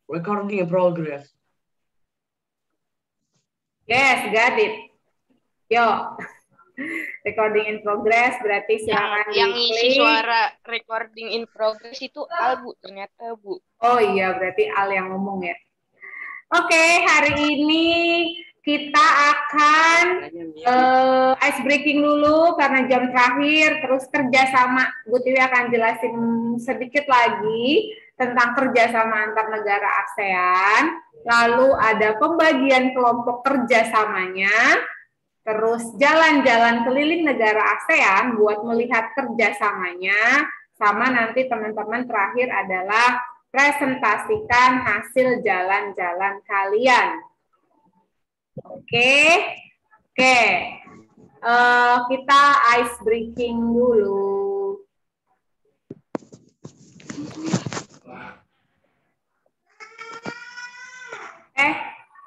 Recording in progress. Yes, got it. Yo, recording in progress berarti silakan Yang ngisi diklik. suara recording in progress itu Al, Bu, ternyata, Bu. Oh iya, berarti Al yang ngomong ya. Oke, hari ini kita akan ice breaking dulu karena jam terakhir, terus kerjasama. Bu Tiwi akan jelasin sedikit lagi tentang kerjasama antar negara ASEAN. Lalu ada pembagian kelompok kerjasamanya, terus jalan-jalan keliling negara ASEAN buat melihat kerjasamanya, sama nanti teman-teman terakhir adalah presentasikan hasil jalan-jalan kalian. Oke. Kita ice breaking dulu.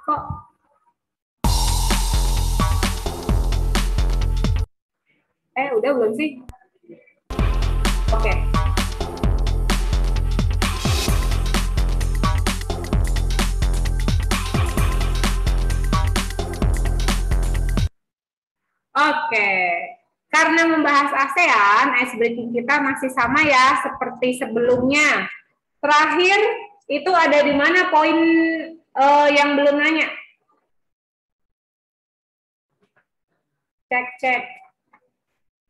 Kok? Udah belum sih? Oke. Oke, karena membahas ASEAN, ice breaking kita masih sama ya, seperti sebelumnya. Terakhir, itu ada di mana poin yang belum nanya? Cek.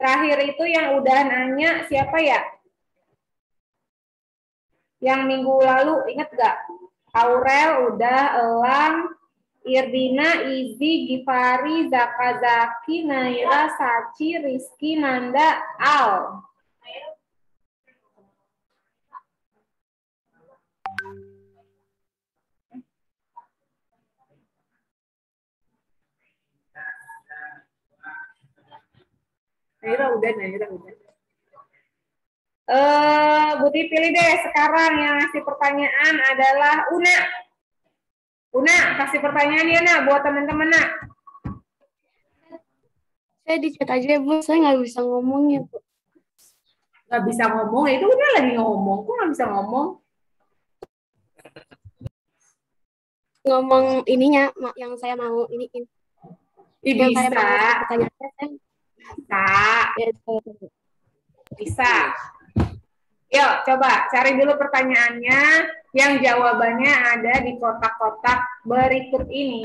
Terakhir itu yang udah nanya siapa ya? Yang minggu lalu, inget gak? Aurel, udah, Elang, Irdina, Izi, Gifari, Zakazaki, Naira, Sachi, Rizky, Nanda, Al. Naira udah. Buti pilih deh sekarang yang ngasih pertanyaan adalah Una. Una, kasih pertanyaan ya, Nak, buat teman-teman, Nak. Saya di chat aja, Bu. Saya nggak bisa ngomong ya, Bu. Nggak bisa ngomong? Itu udah lagi ngomong. Kok nggak bisa ngomong? Ngomong ininya, yang saya mau iniin. Yang Bisa. saya mau pertanyaan. Bisa. Yuk, coba cari dulu pertanyaannya. Yang jawabannya ada di kotak-kotak berikut ini.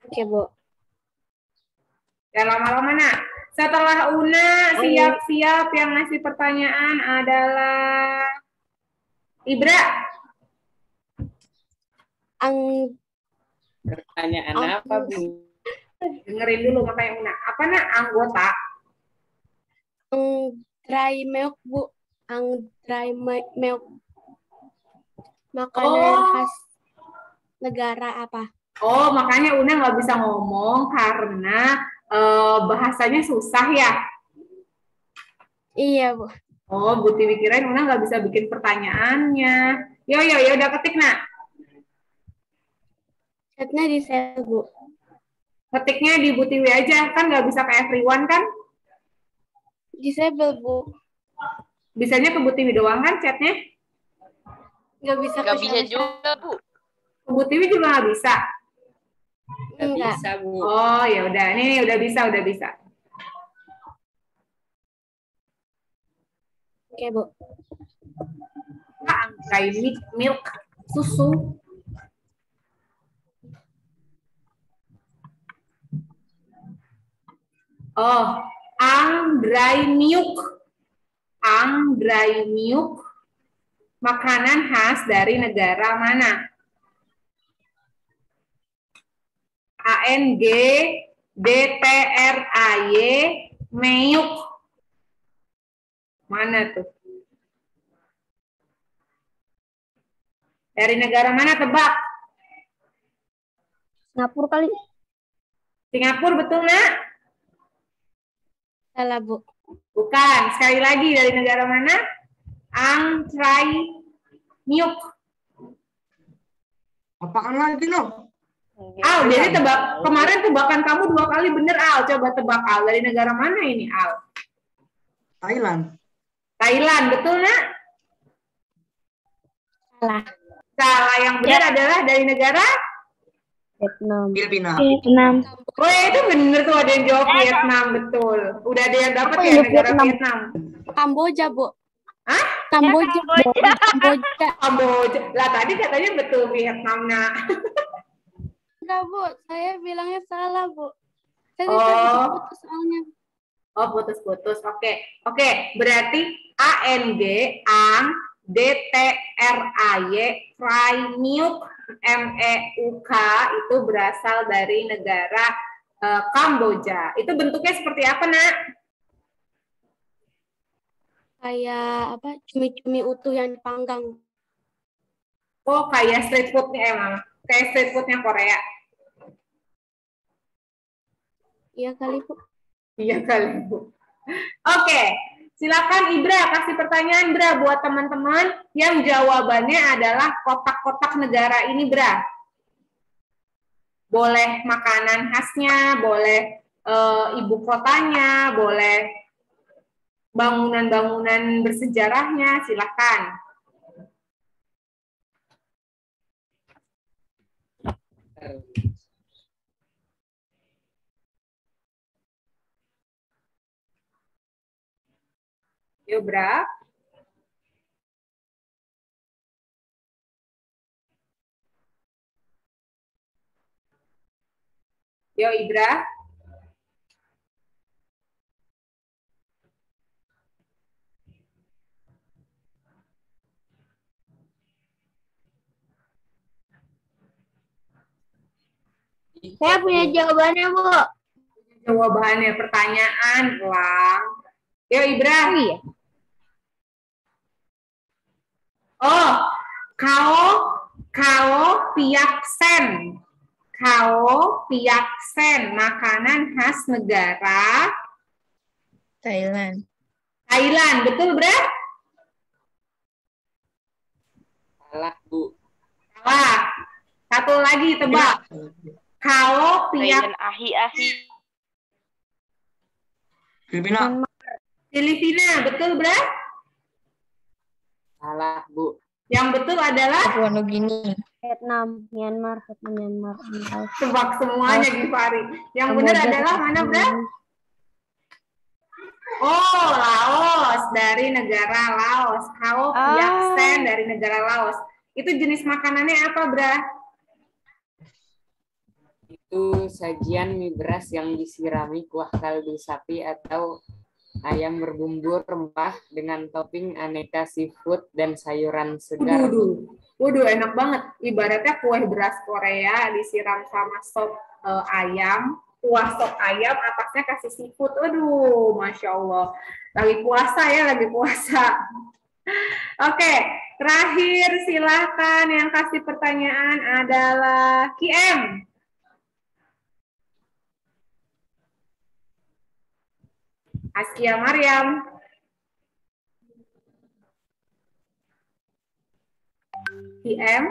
Oke, Bu. Jangan lama-lama, Nak. Setelah Una siap-siap yang ngasih pertanyaan adalah Ibra. Pertanyaan apa, Bu? Dengerin dulu makanya Una. Apa, Nak? Anggota? Dry milk, Bu. Dry milk. Makanan khas negara apa? Oh, makanya Una nggak bisa ngomong karena bahasanya susah ya? Iya, Bu. Oh, Bu Tiwi kirain Una nggak bisa bikin pertanyaannya. Yo, udah ketik, Nak. Chatnya di saya, Bu. Ketiknya di Bu Tiwi aja, kan nggak bisa ke everyone kan? Disable, Bu. Bisanya ke Bu Tiwi doang kan chatnya? Nggak bisa Nggak bisa juga, Bu. Ke Bu Tiwi juga nggak bisa? Nggak bisa, Bu. Oh, ya udah. Nih, udah bisa. Oke, Bu. Kayak milk, susu. Oh, dry milk. Dry milk. Makanan khas dari negara mana? ANGDTRAY milk. Mana tuh? Dari negara mana, tebak? Singapura kali. Singapura, betul, Nak? Salah, Bu. Bukan. Sekali lagi, dari negara mana? Dry milk. Apaan lagi lo? Jadi kemarin tebakan kamu 2 kali bener, Al. Coba tebak, Al. Dari negara mana ini, Al? Thailand. Thailand, betul, Nak? Salah. Salah, yang benar adalah dari negara. Vietnam. Filipina. Vietnam. Oh, itu bener tuh, ada yang jawab Vietnam, betul. Udah ada yang dapat Apa ya yang negara Vietnam? Vietnam. Kamboja, Bu. Hah? Kamboja, Bu. Kamboja. Kamboja. Lah tadi katanya betul Vietnam, nak. Enggak, Bu. Saya bilangnya salah, Bu. Saya Oh. putus soalnya. Oh, putus-putus. Oke. Oke, berarti ANG, ang, DTRAY, fry, NUK, MEUK itu berasal dari negara Kamboja. Itu bentuknya seperti apa, nak? Kayak apa? Cumi-cumi utuh yang dipanggang. Oh, kayak street foodnya emang. Kayak street foodnya Korea. Iya kali, Bu. Iya kali, Bu. Oke, silakan Ibra kasih pertanyaan, Bra, buat teman-teman yang jawabannya adalah kotak-kotak negara ini, Bra. Boleh makanan khasnya, boleh ibu kotanya, boleh bangunan-bangunan bersejarahnya, silakan. Yuk, Bra. Yuk, Ibra. Saya punya jawabannya, Bu. Jawabannya pertanyaan, Lang. Yuk, Ibra. Oh, iya. Oh, kao piak sen. Kao piak sen, makanan khas negara Thailand. Thailand, betul, Bra? Salah, Bu. Salah. Satu lagi, tebak. Kao piak Thailand ahi-ahi. Filipina. Filipina, betul, Bra? Salah, Bu. Yang betul adalah Papua Nugini. Vietnam, Myanmar. tebak semuanya, Gifari. Yang benar adalah mana, Bra? Oh, Laos, dari negara Laos. Kao piak sen dari negara Laos. Itu jenis makanannya apa, Bra? Itu sajian mie beras yang disirami kuah kaldu sapi atau ayam berbumbu rempah dengan topping aneka seafood dan sayuran segar. Waduh, enak banget. Ibaratnya kue beras Korea disiram sama sop ayam, kuah sop ayam, atasnya kasih seafood. Waduh, Masya Allah. Lagi puasa ya, lagi puasa. Oke, terakhir silahkan yang kasih pertanyaan adalah KM. Askia Maryam. PM.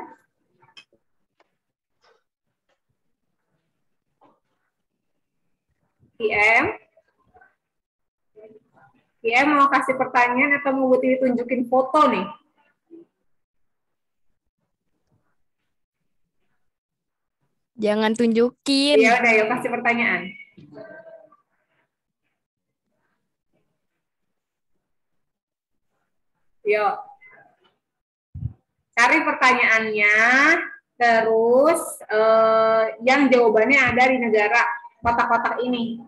PM. PM mau kasih pertanyaan atau mau ditunjukin foto nih? Jangan tunjukin. Iya, udah yuk kasih pertanyaan. Yuk. Cari pertanyaannya, terus yang jawabannya ada di negara kotak-kotak ini.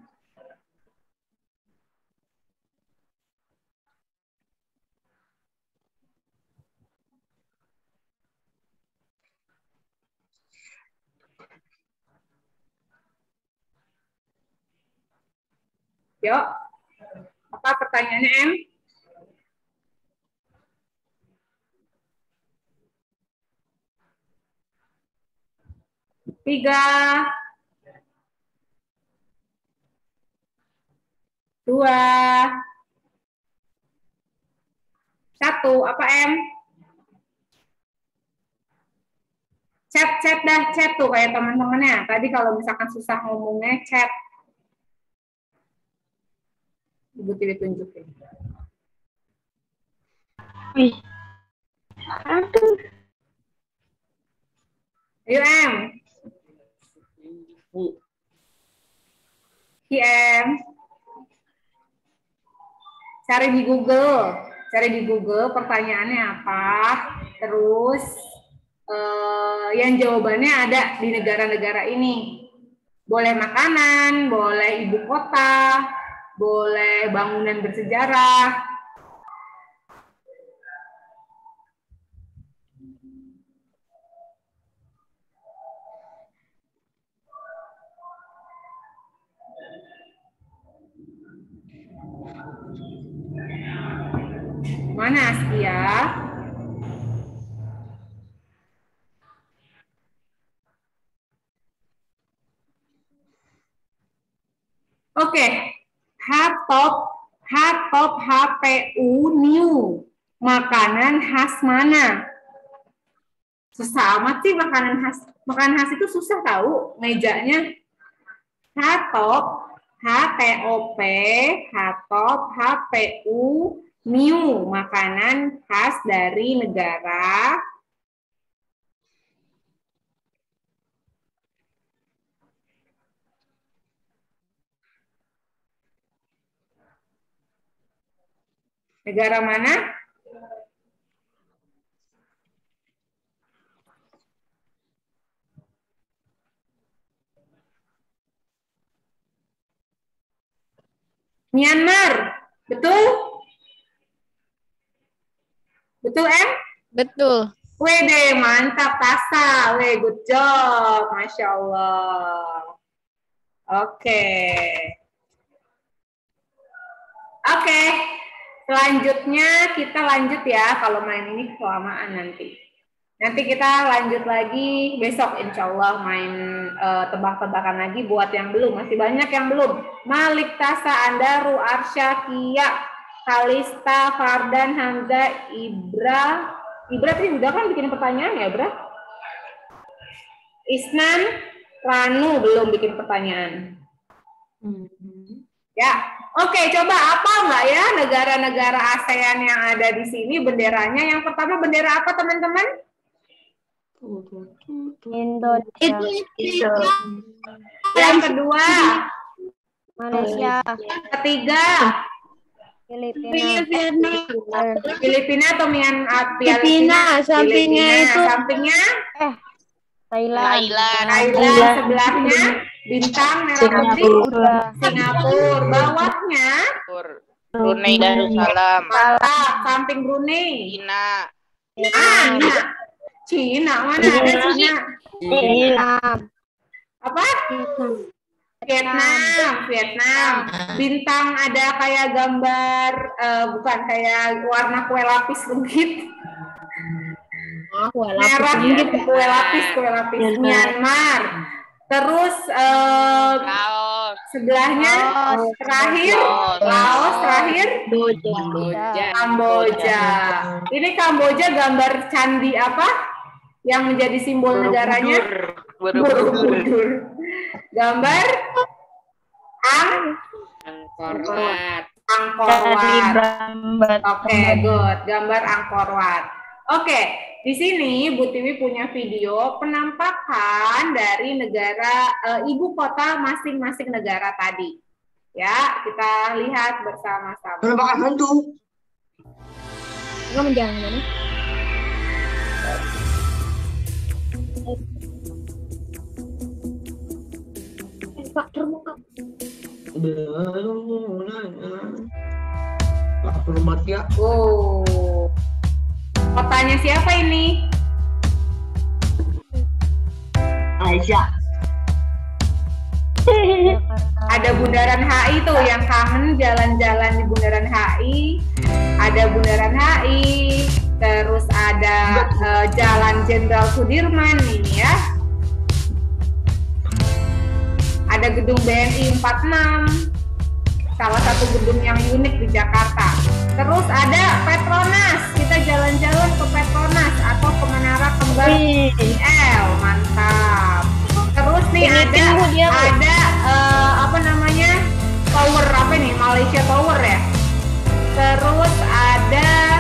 Yuk. Apa pertanyaannya, M? Tiga, dua, satu. Apa, M? Chat dah, chat tuh kayak teman-temannya. Tadi kalau misalkan susah ngomongnya, chat. Ibu Tiwi tunjukin. Aduh. Ayo M. M. Cari di Google pertanyaannya apa, terus yang jawabannya ada di negara-negara ini. Boleh makanan, boleh ibu kota, boleh bangunan bersejarah. Mana Askia? Oke, HPU new. Makanan khas mana? Susah amat sih makanan khas. Makanan khas itu susah tahu mejanya. HPU new. Makanan khas dari negara mana? Myanmar, betul? Betul, Em? Betul. Wede, mantap Tasa. Good job. Masya Allah. Oke. Selanjutnya kita lanjut ya. Kalau main ini kelamaan nanti. Nanti kita lanjut lagi besok insya Allah main tebak-tebakan lagi buat yang belum. Masih banyak yang belum. Malik, Tasa, Andaru, Arsya, Kia, Kalista, Fardan, Hamza, Ibra tadi udah kan bikin pertanyaan ya, Ibra? Isnan, Ranu belum bikin pertanyaan. Ya, oke, coba apa enggak ya negara-negara ASEAN yang ada di sini benderanya? Yang pertama bendera apa, teman-teman? Indonesia. Yang kedua? Malaysia. Ketiga? Filipina atau Filipina, sampingnya itu. Sampingnya? Thailand. Sebelahnya bintang merah putih Singapura. Bawahnya Brunei Darussalam. Samping Brunei. Cina. Cina mana ada Cina? Apa? Vietnam. Bintang ada kayak gambar, bukan kayak warna kue lapis legit. Merah gitu, kue lapis. Myanmar. Terus sebelahnya Laos terakhir Kamboja. Ini Kamboja gambar candi apa yang menjadi simbol negaranya? Borobudur. Gambar Angkor Wat. Oke, good. Gambar Angkor Wat. Oke, di sini Bu Tiwi punya video penampakan dari negara ibu kota masing-masing negara tadi. Ya, kita lihat bersama-sama. Penampakan hantu. Kamu jangan mana? Pak terbuka. Hormat ya. Oh. Kotanya siapa ini? Aisyah. Ada Bundaran HI tuh yang kangen jalan-jalan di Bundaran HI. Ada Bundaran HI, terus ada Jalan Jenderal Sudirman ini ya. Ada gedung BNI 46, salah satu gedung yang unik di Jakarta. Terus ada Petronas, kita jalan-jalan ke Petronas atau ke Menara Kembar IL, mantap. Terus nih ada apa namanya, tower apa nih, Malaysia Tower ya. Terus ada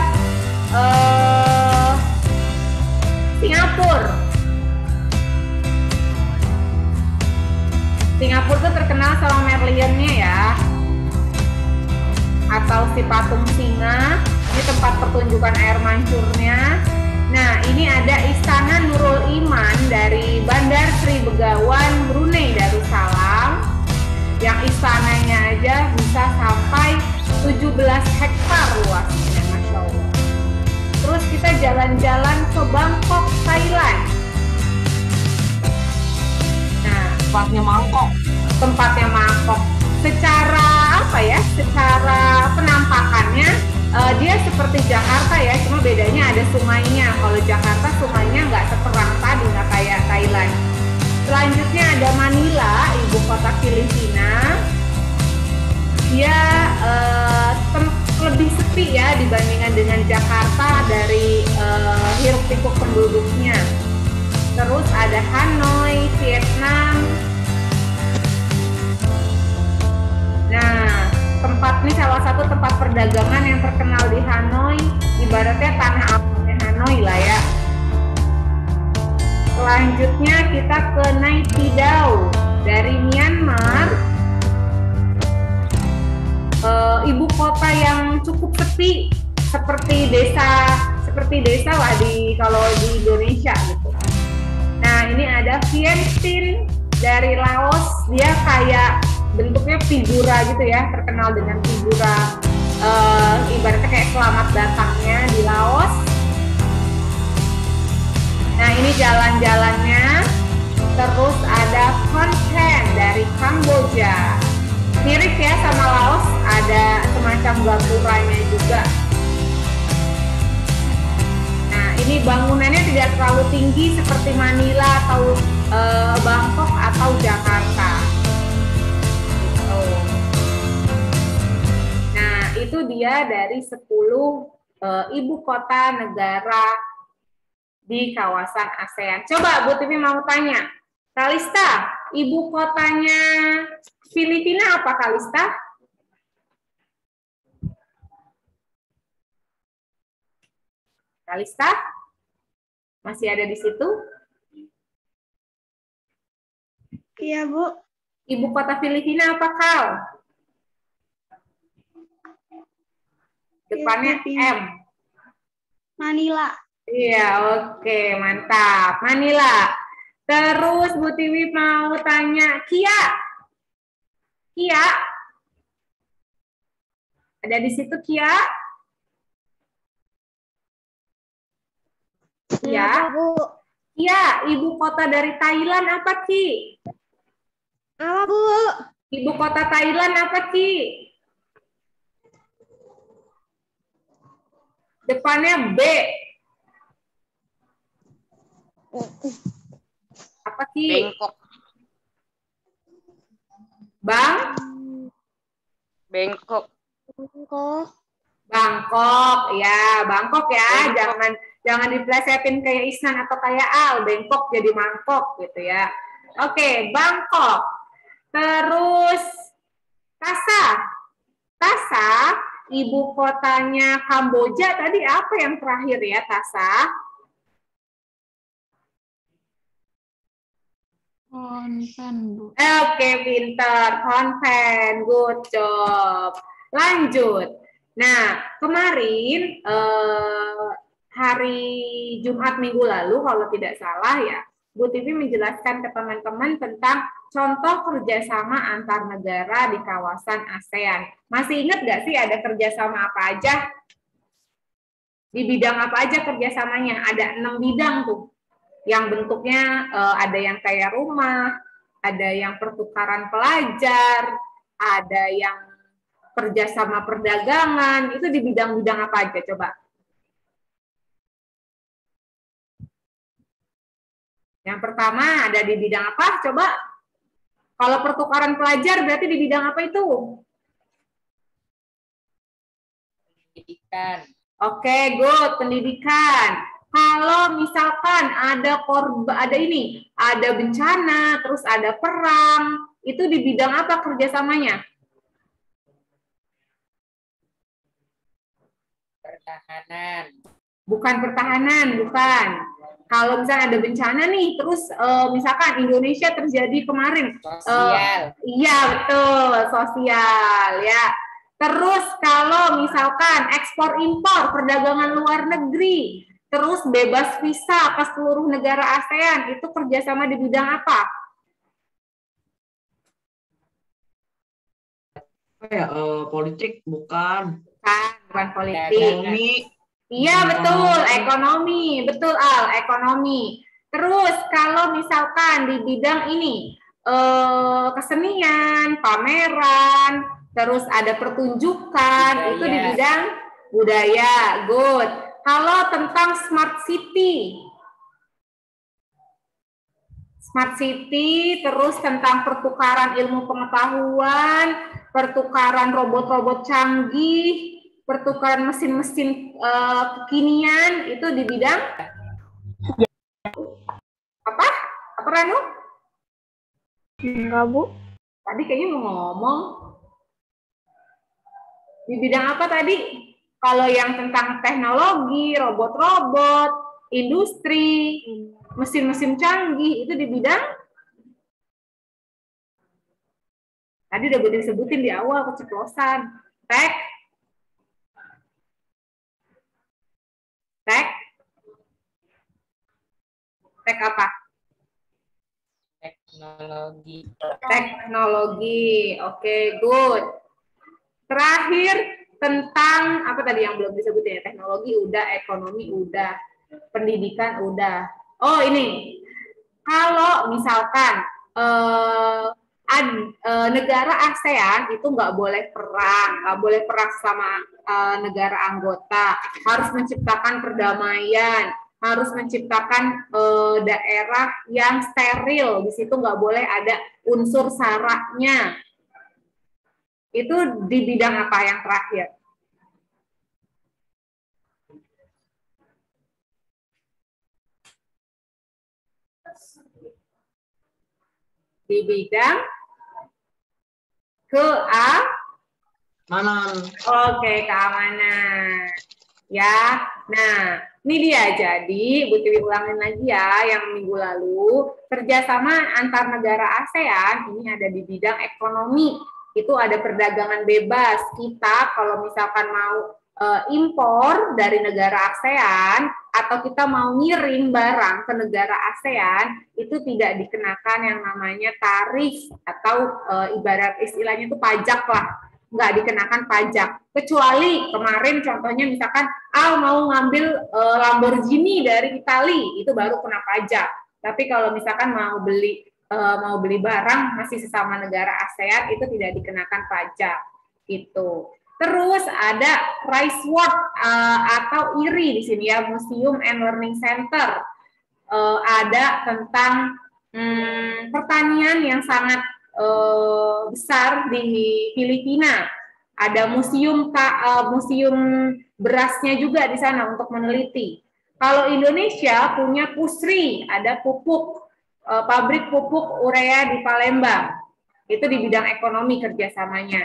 Singapura. Singapura tuh terkenal sama Merlionnya ya, atau si patung singa. Ini tempat pertunjukan air mancurnya. Nah, ini ada Istana Nurul Iman dari Bandar Sri Begawan, Brunei Darussalam. Yang istananya aja bisa sampai 17 hektar luasnya, Masya Allah. Terus kita jalan-jalan ke Bangkok, Thailand. Nah, Tempatnya mangkok. tempatnya mangkok. Secara apa ya? Secara penampakannya dia seperti Jakarta ya, cuma bedanya ada sungainya. Kalau Jakarta sungainya nggak seterang tadi, nggak kayak Thailand. Selanjutnya ada Manila, ibu kota Filipina. Dia lebih sepi ya dibandingkan dengan Jakarta dari hiruk pikuk penduduknya. Terus ada Hanoi, Vietnam. Nah, tempat ini salah satu tempat perdagangan yang terkenal di Hanoi, ibaratnya tanah abangnya Hanoi lah ya. Selanjutnya kita ke Naypyidaw dari Myanmar, ibu kota yang cukup sepi, seperti desa lah kalau di Indonesia gitu. Nah, ini ada Vientiane dari Laos, dia kayak bentuknya figura gitu ya, terkenal dengan figura ibaratnya kayak selamat datangnya di Laos. Nah, ini jalan-jalannya. Terus ada Phnom Penh dari Kamboja. Mirip ya sama Laos, ada semacam gapuranya juga. Nah, ini bangunannya tidak terlalu tinggi seperti Manila atau Bangkok atau Jakarta. Gitu. Nah, itu dia dari 10 ibu kota negara di kawasan ASEAN. Coba Bu Tivi mau tanya, Kalista, ibu kotanya Filipina apa, Kalista? Kalista? Masih ada di situ? Iya, Bu. Ibu kota Filipina apa, Kal? Depannya M. Manila. Iya, oke, mantap. Manila. Terus Bu Tiwi mau tanya, Kia. Kia? Ada di situ, Kia? Kia? Bu. Kia, ibu kota dari Thailand apa, Ki? Apa, Bu? Ibu kota Thailand apa, Ki? Depannya B. Apa, Ki? Bangkok. Bang? Bangkok. Bangkok, ya, Bangkok ya. Jangan diplesetin kayak Isnan atau kayak Al. Bangkok jadi mangkok gitu ya. Oke, Bangkok. Terus Tasa. Tasa, ibu kotanya Kamboja tadi apa yang terakhir ya, Tasa? Phnom Penh, Bu. Oke, pinter. Phnom Penh, good job. Lanjut. Nah, kemarin hari Jumat minggu lalu, kalau tidak salah ya, Bu Tivi menjelaskan ke teman-teman tentang contoh kerjasama antar negara di kawasan ASEAN. Masih ingat nggak sih ada kerjasama apa aja? Di bidang apa aja kerjasamanya? Ada 6 bidang tuh. Yang bentuknya ada yang kayak rumah, ada yang pertukaran pelajar, ada yang kerjasama perdagangan. Itu di bidang-bidang apa aja coba? Yang pertama ada di bidang apa? Coba. Kalau pertukaran pelajar berarti di bidang apa itu? Pendidikan. Oke, good, pendidikan. Kalau misalkan ada ada bencana, terus ada perang, itu di bidang apa kerjasamanya? Pertahanan. Bukan pertahanan, bukan. Kalau misalnya ada bencana nih, terus misalkan Indonesia terjadi kemarin, Sosial. iya betul, sosial ya. Terus kalau misalkan ekspor impor, perdagangan luar negeri, terus bebas visa ke seluruh negara ASEAN, itu kerjasama di bidang apa? Politik bukan. Bukan politik. Ekonomi. Iya betul, ekonomi, betul Al, ekonomi. Terus kalau misalkan di bidang ini kesenian, pameran, terus ada pertunjukan, Budaya. itu di bidang budaya, good. Kalau tentang smart city, terus tentang pertukaran ilmu pengetahuan, pertukaran robot-robot canggih, pertukaran mesin-mesin kekinian, itu di bidang apa? Apa Ranu? Enggak, Bu. Tadi kayaknya mau ngomong. Di bidang apa tadi? Kalau yang tentang teknologi, robot-robot, industri, mesin-mesin canggih, itu di bidang? Tadi udah gue disebutin di awal, keceplosan. Tek? Tek apa? Teknologi. Oke, good. Terakhir tentang apa tadi yang belum disebutin ya? Teknologi udah, ekonomi udah, pendidikan udah. Oh ini, kalau misalkan negara ASEAN itu nggak boleh perang sama negara anggota, harus menciptakan perdamaian, harus menciptakan daerah yang steril, di situ nggak boleh ada unsur saraknya. Itu di bidang apa yang terakhir? Di bidang Keamanan. Oke, keamanan. Ya, nah ini dia. Jadi, Bu Tiwi ulangin lagi ya yang minggu lalu, kerjasama antar negara ASEAN ini ada di bidang ekonomi. Itu ada perdagangan bebas. Kita kalau misalkan mau impor dari negara ASEAN atau kita mau ngirim barang ke negara ASEAN, itu tidak dikenakan yang namanya tarif atau ibarat istilahnya itu pajak lah. Nggak dikenakan pajak, kecuali kemarin contohnya misalkan mau ngambil Lamborghini dari Itali, itu baru kena pajak. Tapi kalau misalkan mau beli barang masih sesama negara ASEAN, itu tidak dikenakan pajak gitu. Terus ada RISE-World atau IRI di sini ya, Museum and Learning Center. Ada tentang pertanian yang sangat besar di Filipina. Ada museum berasnya juga di sana untuk meneliti. Kalau Indonesia punya PUSRI, ada pupuk, pabrik pupuk urea di Palembang. Itu di bidang ekonomi kerjasamanya.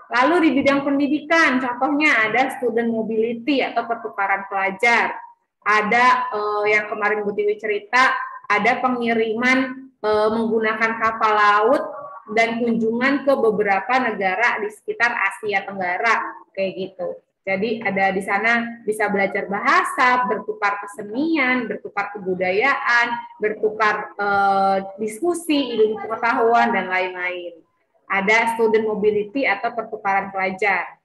Lalu di bidang pendidikan, contohnya ada student mobility atau pertukaran pelajar. Ada yang kemarin Bu Tiwi cerita, ada pengiriman menggunakan kapal laut dan kunjungan ke beberapa negara di sekitar Asia Tenggara, kayak gitu. Jadi ada di sana bisa belajar bahasa, bertukar kesenian, bertukar kebudayaan, bertukar diskusi, ilmu pengetahuan, dan lain-lain. Ada student mobility atau pertukaran pelajar.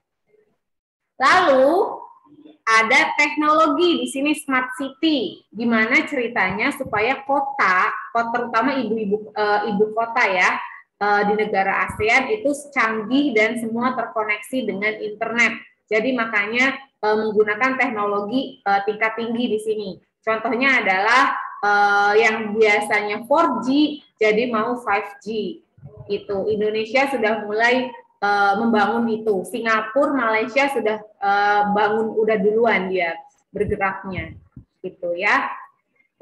Lalu ada teknologi di sini smart city. Gimana ceritanya supaya kota terutama ibu kota ya di negara ASEAN itu canggih dan semua terkoneksi dengan internet. Jadi makanya menggunakan teknologi tingkat tinggi di sini. Contohnya adalah yang biasanya 4G jadi mau 5G. Itu Indonesia sudah mulai membangun itu. Singapura, Malaysia sudah udah duluan dia bergeraknya, gitu ya.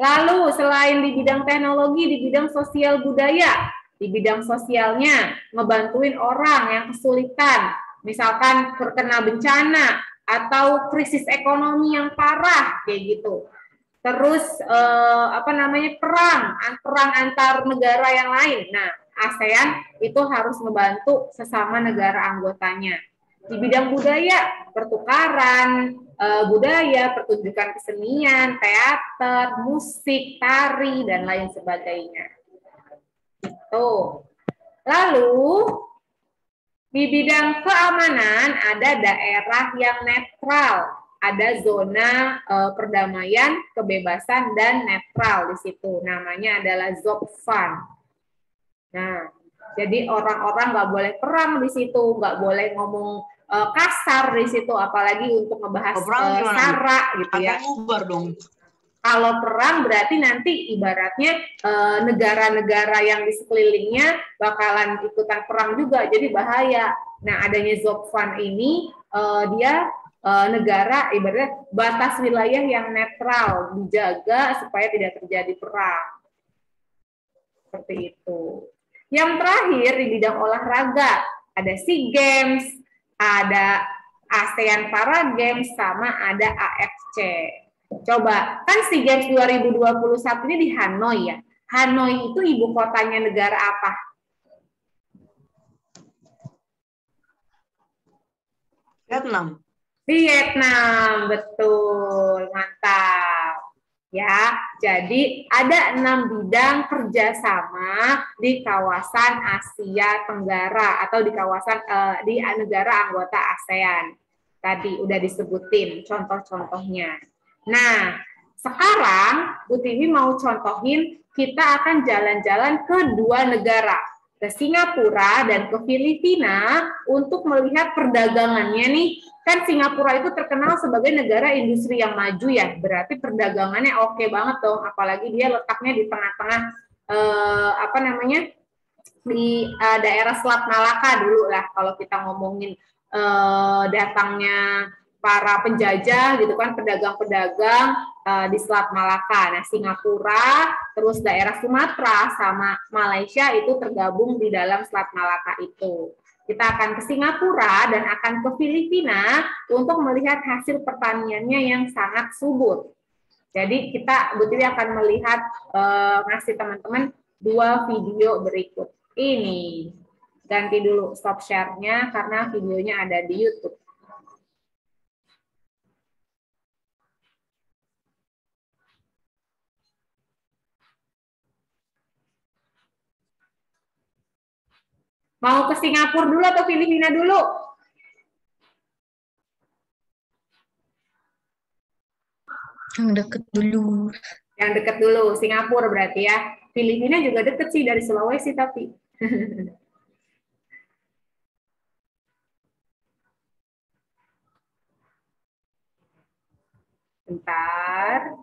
Lalu selain di bidang teknologi, di bidang sosial budaya, di bidang sosialnya ngebantuin orang yang kesulitan, misalkan terkena bencana atau krisis ekonomi yang parah, kayak gitu. terus perang antar negara yang lain. Nah, ASEAN itu harus membantu sesama negara anggotanya. Di bidang budaya, pertukaran budaya, pertunjukan kesenian, teater, musik, tari, dan lain sebagainya. Itu. Lalu di bidang keamanan ada daerah yang netral, ada zona perdamaian, kebebasan, dan netral di situ. Namanya adalah ZOPFAN. Nah, jadi orang-orang nggak boleh perang di situ, nggak boleh ngomong kasar di situ, apalagi untuk ngebahas sara gitu ya. Bubar dong. Kalau perang berarti nanti ibaratnya negara-negara yang di sekelilingnya bakalan ikutan perang juga, jadi bahaya. Nah, adanya ZOPFAN ini dia negara ibaratnya batas wilayah yang netral, dijaga supaya tidak terjadi perang. Seperti itu. Yang terakhir di bidang olahraga, ada SEA Games, ada ASEAN Para Games, sama ada AFC. Coba, kan SEA Games 2021 ini di Hanoi ya. Hanoi itu ibu kotanya negara apa? Vietnam. Vietnam, betul, mantap. Ya, jadi ada 6 bidang kerjasama di kawasan Asia Tenggara atau di kawasan di negara anggota ASEAN. Tadi udah disebutin contoh-contohnya. Nah, sekarang Bu Tiwi mau contohin kita akan jalan-jalan ke 2 negara, ke Singapura dan ke Filipina untuk melihat perdagangannya nih. Kan Singapura itu terkenal sebagai negara industri yang maju ya, berarti perdagangannya oke banget dong, apalagi dia letaknya di tengah-tengah di daerah Selat Malaka dulu lah kalau kita ngomongin datangnya para penjajah gitu kan, pedagang-pedagang di Selat Malaka. Nah, Singapura, terus daerah Sumatera sama Malaysia itu tergabung di dalam Selat Malaka itu. Kita akan ke Singapura dan akan ke Filipina untuk melihat hasil pertaniannya yang sangat subur. Jadi kita Bu Tiwi akan melihat ngasih teman-teman 2 video berikut. Ini ganti dulu stop share-nya karena videonya ada di YouTube. Mau ke Singapura dulu atau Filipina dulu? Yang deket dulu. Yang deket dulu, Singapura berarti ya. Filipina juga deket sih dari Sulawesi tapi. Bentar.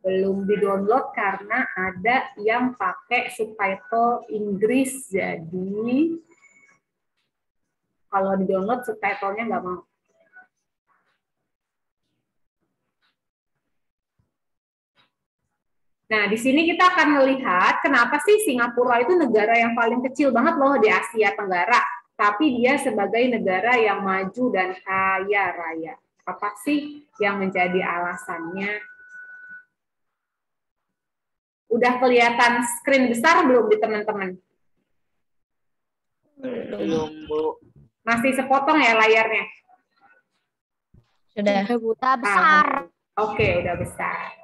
Belum di-download karena ada yang pakai subtitle Inggris, jadi kalau di-download subtitlenya nggak mau. Nah, di sini kita akan melihat kenapa sih Singapura itu negara yang paling kecil banget loh di Asia Tenggara, tapi dia sebagai negara yang maju dan kaya raya. Apa sih yang menjadi alasannya? Udah kelihatan screen besar belum di teman-teman? Belum, Bu. Masih sepotong ya layarnya? Sudah. Udah besar. Oke, udah besar.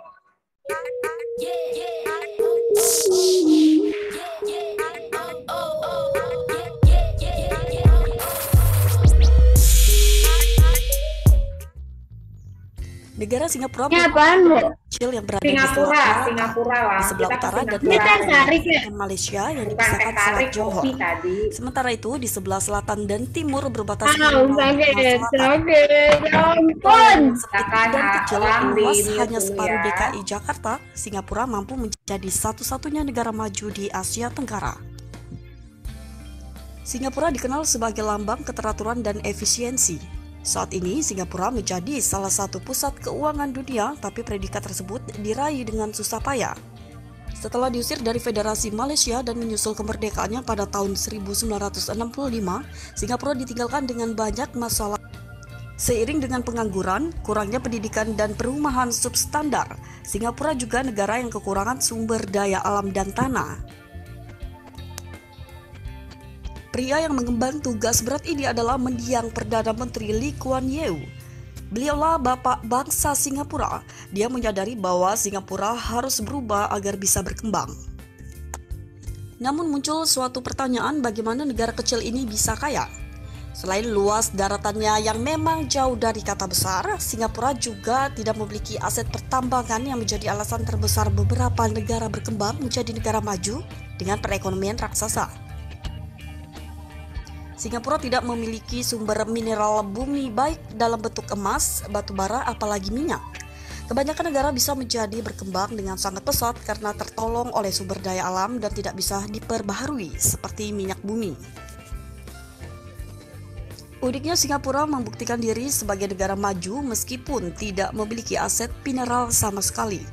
Negara Singapura Ini apaan, Bu? kecil yang berada Singapura lah. di sebelah Kita ke utara dan Singapura. dengan Malaysia yang dipisahkan Selat Johor. Tadi. Sementara itu di sebelah selatan dan timur berbatasan Sakit. Ya ampun. Silakan, Dan kecil Bang, luas di-mute hanya dulu separuh ya. DKI Jakarta, Singapura mampu menjadi satu-satunya negara maju di Asia Tenggara. Singapura dikenal sebagai lambang keteraturan dan efisiensi. Saat ini, Singapura menjadi salah satu pusat keuangan dunia, tapi predikat tersebut diraih dengan susah payah. Setelah diusir dari Federasi Malaysia dan menyusul kemerdekaannya pada tahun 1965, Singapura ditinggalkan dengan banyak masalah. Seiring dengan pengangguran, kurangnya pendidikan dan perumahan substandar, Singapura juga negara yang kekurangan sumber daya alam dan tanah. Pria yang mengemban tugas berat ini adalah mendiang Perdana Menteri Lee Kuan Yew. Beliaulah bapak bangsa Singapura. Dia menyadari bahwa Singapura harus berubah agar bisa berkembang. Namun muncul suatu pertanyaan, bagaimana negara kecil ini bisa kaya? Selain luas daratannya yang memang jauh dari kata besar, Singapura juga tidak memiliki aset pertambangan yang menjadi alasan terbesar beberapa negara berkembang menjadi negara maju dengan perekonomian raksasa. Singapura tidak memiliki sumber mineral bumi baik dalam bentuk emas, batu bara, apalagi minyak. Kebanyakan negara bisa menjadi berkembang dengan sangat pesat karena tertolong oleh sumber daya alam dan tidak bisa diperbaharui seperti minyak bumi. Uniknya Singapura membuktikan diri sebagai negara maju meskipun tidak memiliki aset mineral sama sekali.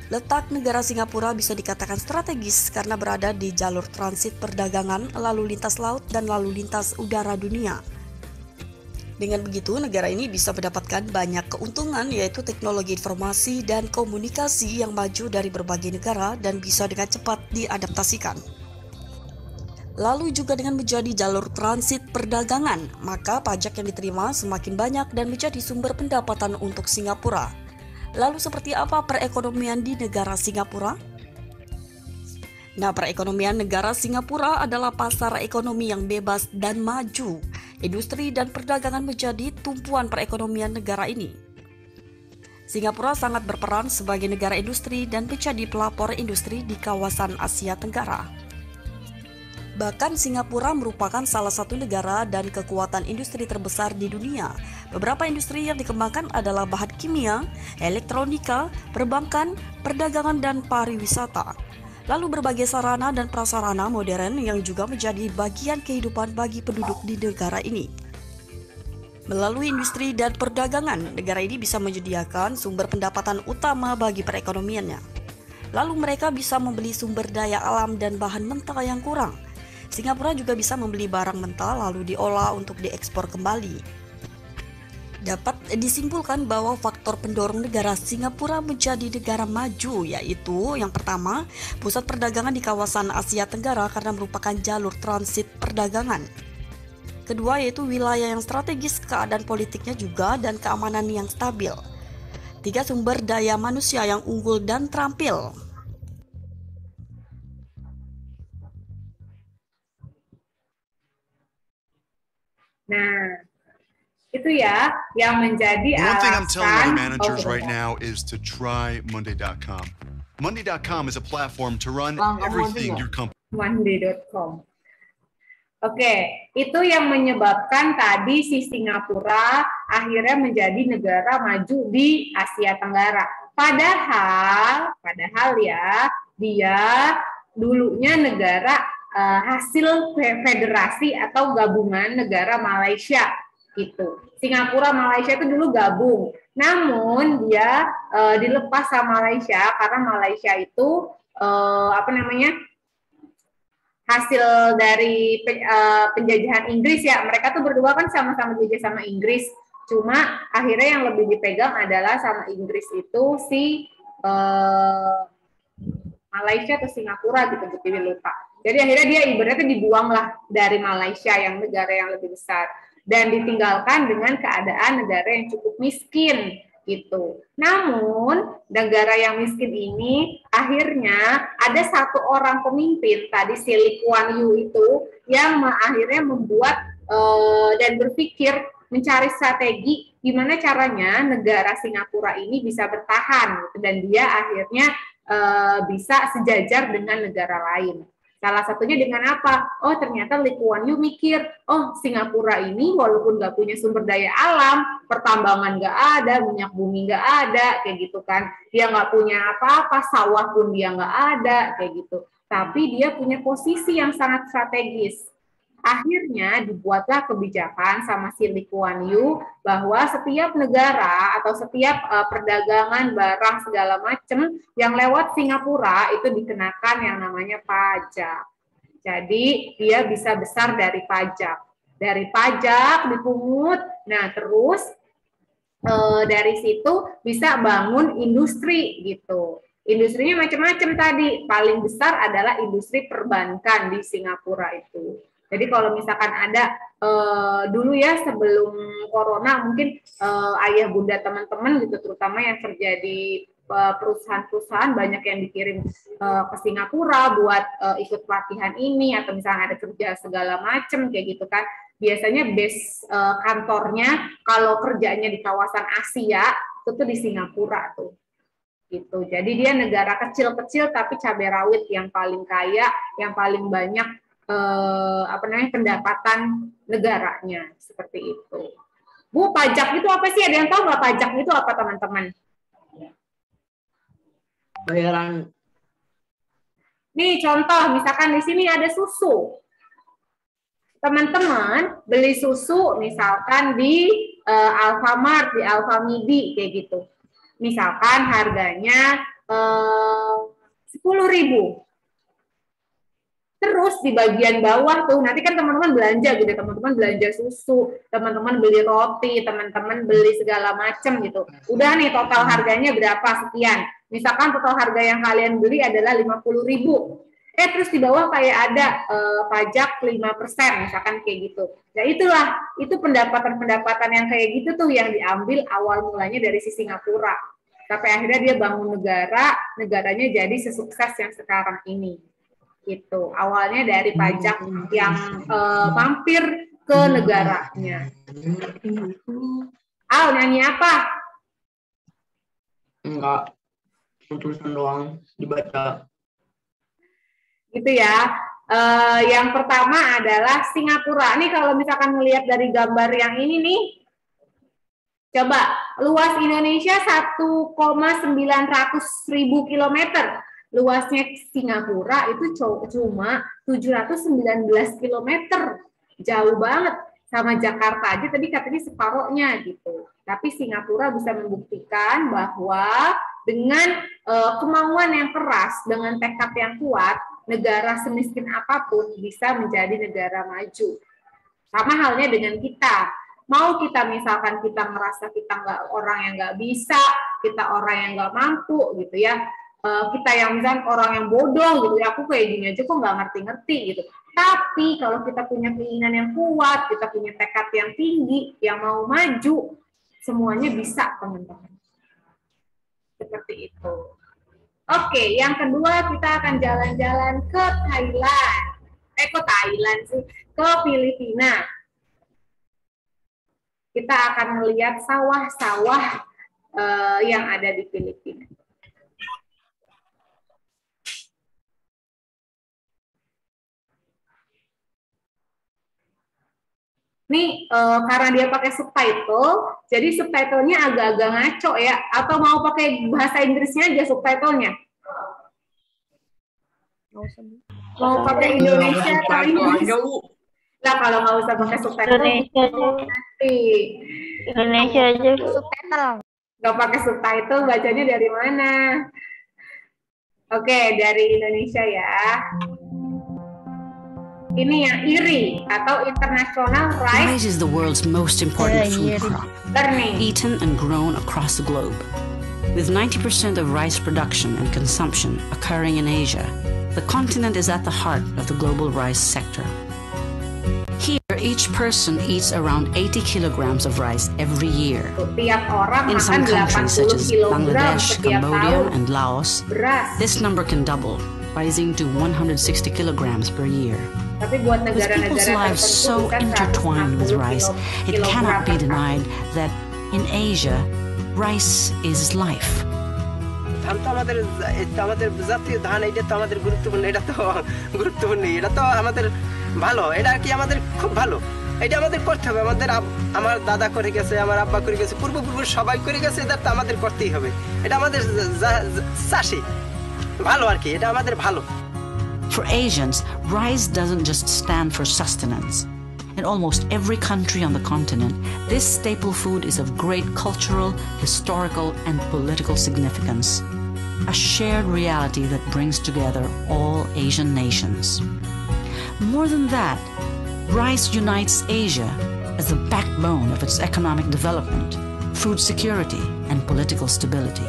Letak negara Singapura bisa dikatakan strategis karena berada di jalur transit perdagangan, lalu lintas laut dan lalu lintas udara dunia. Dengan begitu, negara ini bisa mendapatkan banyak keuntungan, yaitu teknologi informasi dan komunikasi yang maju dari berbagai negara dan bisa dengan cepat diadaptasikan. Lalu juga dengan menjadi jalur transit perdagangan, maka pajak yang diterima semakin banyak dan menjadi sumber pendapatan untuk Singapura. Lalu seperti apa perekonomian di negara Singapura? Nah, perekonomian negara Singapura adalah pasar ekonomi yang bebas dan maju. Industri dan perdagangan menjadi tumpuan perekonomian negara ini. Singapura sangat berperan sebagai negara industri dan menjadi pelopor industri di kawasan Asia Tenggara. Bahkan Singapura merupakan salah satu negara dan kekuatan industri terbesar di dunia. Beberapa industri yang dikembangkan adalah bahan kimia, elektronika, perbankan, perdagangan, dan pariwisata. Lalu berbagai sarana dan prasarana modern yang juga menjadi bagian kehidupan bagi penduduk di negara ini. Melalui industri dan perdagangan, negara ini bisa menyediakan sumber pendapatan utama bagi perekonomiannya. Lalu mereka bisa membeli sumber daya alam dan bahan mentah yang kurang. Singapura juga bisa membeli barang mentah lalu diolah untuk diekspor kembali. Dapat disimpulkan bahwa faktor pendorong negara Singapura menjadi negara maju yaitu yang pertama, pusat perdagangan di kawasan Asia Tenggara karena merupakan jalur transit perdagangan. Kedua yaitu wilayah yang strategis, keadaan politiknya juga dan keamanan yang stabil. Tiga, sumber daya manusia yang unggul dan terampil. Nah, itu ya yang menjadi One thing I'm telling my alasan. managers right now is to try Monday.com. Monday.com is a platform to run everything your company. Monday.com. Oke, itu yang menyebabkan tadi si Singapura akhirnya menjadi negara maju di Asia Tenggara. Padahal ya, dia dulunya negara hasil federasi atau gabungan negara Malaysia gitu. Singapura Malaysia itu dulu gabung. Namun dia dilepas sama Malaysia karena Malaysia itu hasil dari penjajahan Inggris ya. Mereka tuh berdua kan sama-sama dijajah sama Inggris. Cuma akhirnya yang lebih dipegang adalah sama Inggris itu si Malaysia atau Singapura gitu, lupa. Jadi akhirnya dia ibaratnya dibuang lah dari Malaysia yang negara yang lebih besar dan ditinggalkan dengan keadaan negara yang cukup miskin gitu. Namun negara yang miskin ini akhirnya ada satu orang pemimpin tadi si Lee Kuan Yew itu yang akhirnya membuat dan berpikir mencari strategi gimana caranya negara Singapura ini bisa bertahan gitu, dan dia akhirnya bisa sejajar dengan negara lain. Salah satunya dengan apa? Oh, ternyata Lee Kuan Yew mikir, oh Singapura ini walaupun nggak punya sumber daya alam, pertambangan nggak ada, minyak bumi nggak ada, kayak gitu kan. Dia nggak punya apa-apa, sawah pun dia nggak ada, kayak gitu. Tapi dia punya posisi yang sangat strategis. Akhirnya dibuatlah kebijakan sama si Lee Kuan Yew bahwa setiap negara atau setiap perdagangan barang segala macam yang lewat Singapura itu dikenakan yang namanya pajak. Jadi dia bisa besar dari pajak. dari pajak dipungut. Nah, terus dari situ bisa bangun industri gitu. Industrinya macam-macam tadi. Paling besar adalah industri perbankan di Singapura itu. Jadi kalau misalkan ada dulu ya sebelum corona mungkin ayah bunda teman-teman gitu, terutama yang kerja di perusahaan-perusahaan banyak yang dikirim ke Singapura buat ikut pelatihan ini, atau misalnya ada kerja segala macam kayak gitu kan. Biasanya base kantornya kalau kerjanya di kawasan Asia itu tuh di Singapura tuh. Gitu. Jadi dia negara kecil-kecil tapi cabai rawit yang paling kaya, yang paling banyak pendapatan negaranya, seperti itu. Bu, pajak itu apa sih? Ada yang tahu nggak pajak itu apa, teman-teman? Bayaran. Nih contoh, misalkan di sini ada susu. Teman-teman beli susu misalkan di Alfamart, di Alfamidi kayak gitu. Misalkan harganya 10.000. Terus di bagian bawah tuh, nanti kan teman-teman belanja gitu, teman-teman belanja susu, teman-teman beli roti, teman-teman beli segala macam gitu. Udah nih total harganya berapa sekian. Misalkan total harga yang kalian beli adalah 50.000. Terus di bawah kayak ada pajak 5%, misalkan kayak gitu. Nah itulah, itu pendapatan-pendapatan yang kayak gitu tuh yang diambil awal mulanya dari si Singapura. Sampai akhirnya dia bangun negara, negaranya jadi sesukses yang sekarang ini. Gitu. Awalnya dari pajak yang mampir ke negaranya. Nyanyi apa? Enggak, tulisan doang dibaca. Gitu ya. Yang pertama adalah Singapura. Nih kalau misalkan melihat dari gambar yang ini nih, coba luas Indonesia 1,900.000 kilometer. Luasnya Singapura itu cuma 719 km. Jauh banget. Sama Jakarta aja tadi katanya separohnya gitu. Tapi Singapura bisa membuktikan bahwa dengan kemauan yang keras, dengan tekad yang kuat, negara semiskin apapun bisa menjadi negara maju. Sama halnya dengan kita. Mau kita misalkan kita merasa kita orang yang nggak bisa, kita orang yang nggak mampu gitu ya. Kita yang misalnya orang yang bodoh gitu ya, aku kayak gini aja kok nggak ngerti-ngerti gitu. Tapi kalau kita punya keinginan yang kuat, kita punya tekad yang tinggi, yang mau maju, semuanya bisa, teman-teman. Seperti itu. Oke, yang kedua kita akan jalan-jalan ke Thailand. Ke Thailand sih, ke Filipina. Kita akan melihat sawah-sawah yang ada di Filipina. Nih, karena dia pakai subtitle, jadi subtitlenya agak-agak ngaco ya. Atau mau pakai bahasa Inggrisnya aja subtitlenya? Mau pakai Indonesia atau Inggris? Lah kalau nggak usah pakai subtitle. Indonesia aja. Subtitle. Nggak pakai subtitle, bacanya dari mana? Oke, dari Indonesia ya. Ini yang IRI atau International Rice. Rice is the world's most important food crop, Learning. eaten and grown across the globe. With 90% of rice production and consumption occurring in Asia, the continent is at the heart of the global rice sector. Here, each person eats around 80 kilograms of rice every year. Tiap orang In some makan countries such 80 as kilogram Bangladesh, setiap Cambodia, tahun and Laos, beras. this number can double, rising to 160 kilograms per year. Tapi buat With people's negara-negara lives so intertwined with rice, it cannot be denied that in Asia, rice is life. আমাদের জাতীয় ধান, এটা তো আমাদের গুরুত্বপূর্ণ, এটা তো গুরুত্বপূর্ণ, এটা তো আমাদের ভালো, এটা কি আমাদের খুব ভালো, এটা আমাদের করতে হবে। আমার দাদা করে গেছে, আমার আব্বা করে গেছে, পূর্বপুরুষ সবাই করে গেছে, এটা তো আমাদের করতেই হবে। এটা আমাদের চাষি ভালো আর কি, এটা আমাদের ভালো। For Asians, rice doesn't just stand for sustenance. In almost every country on the continent, this staple food is of great cultural, historical, and political significance. A shared reality that brings together all Asian nations. More than that, Rice unites Asia as the backbone of its economic development, food security, and political stability.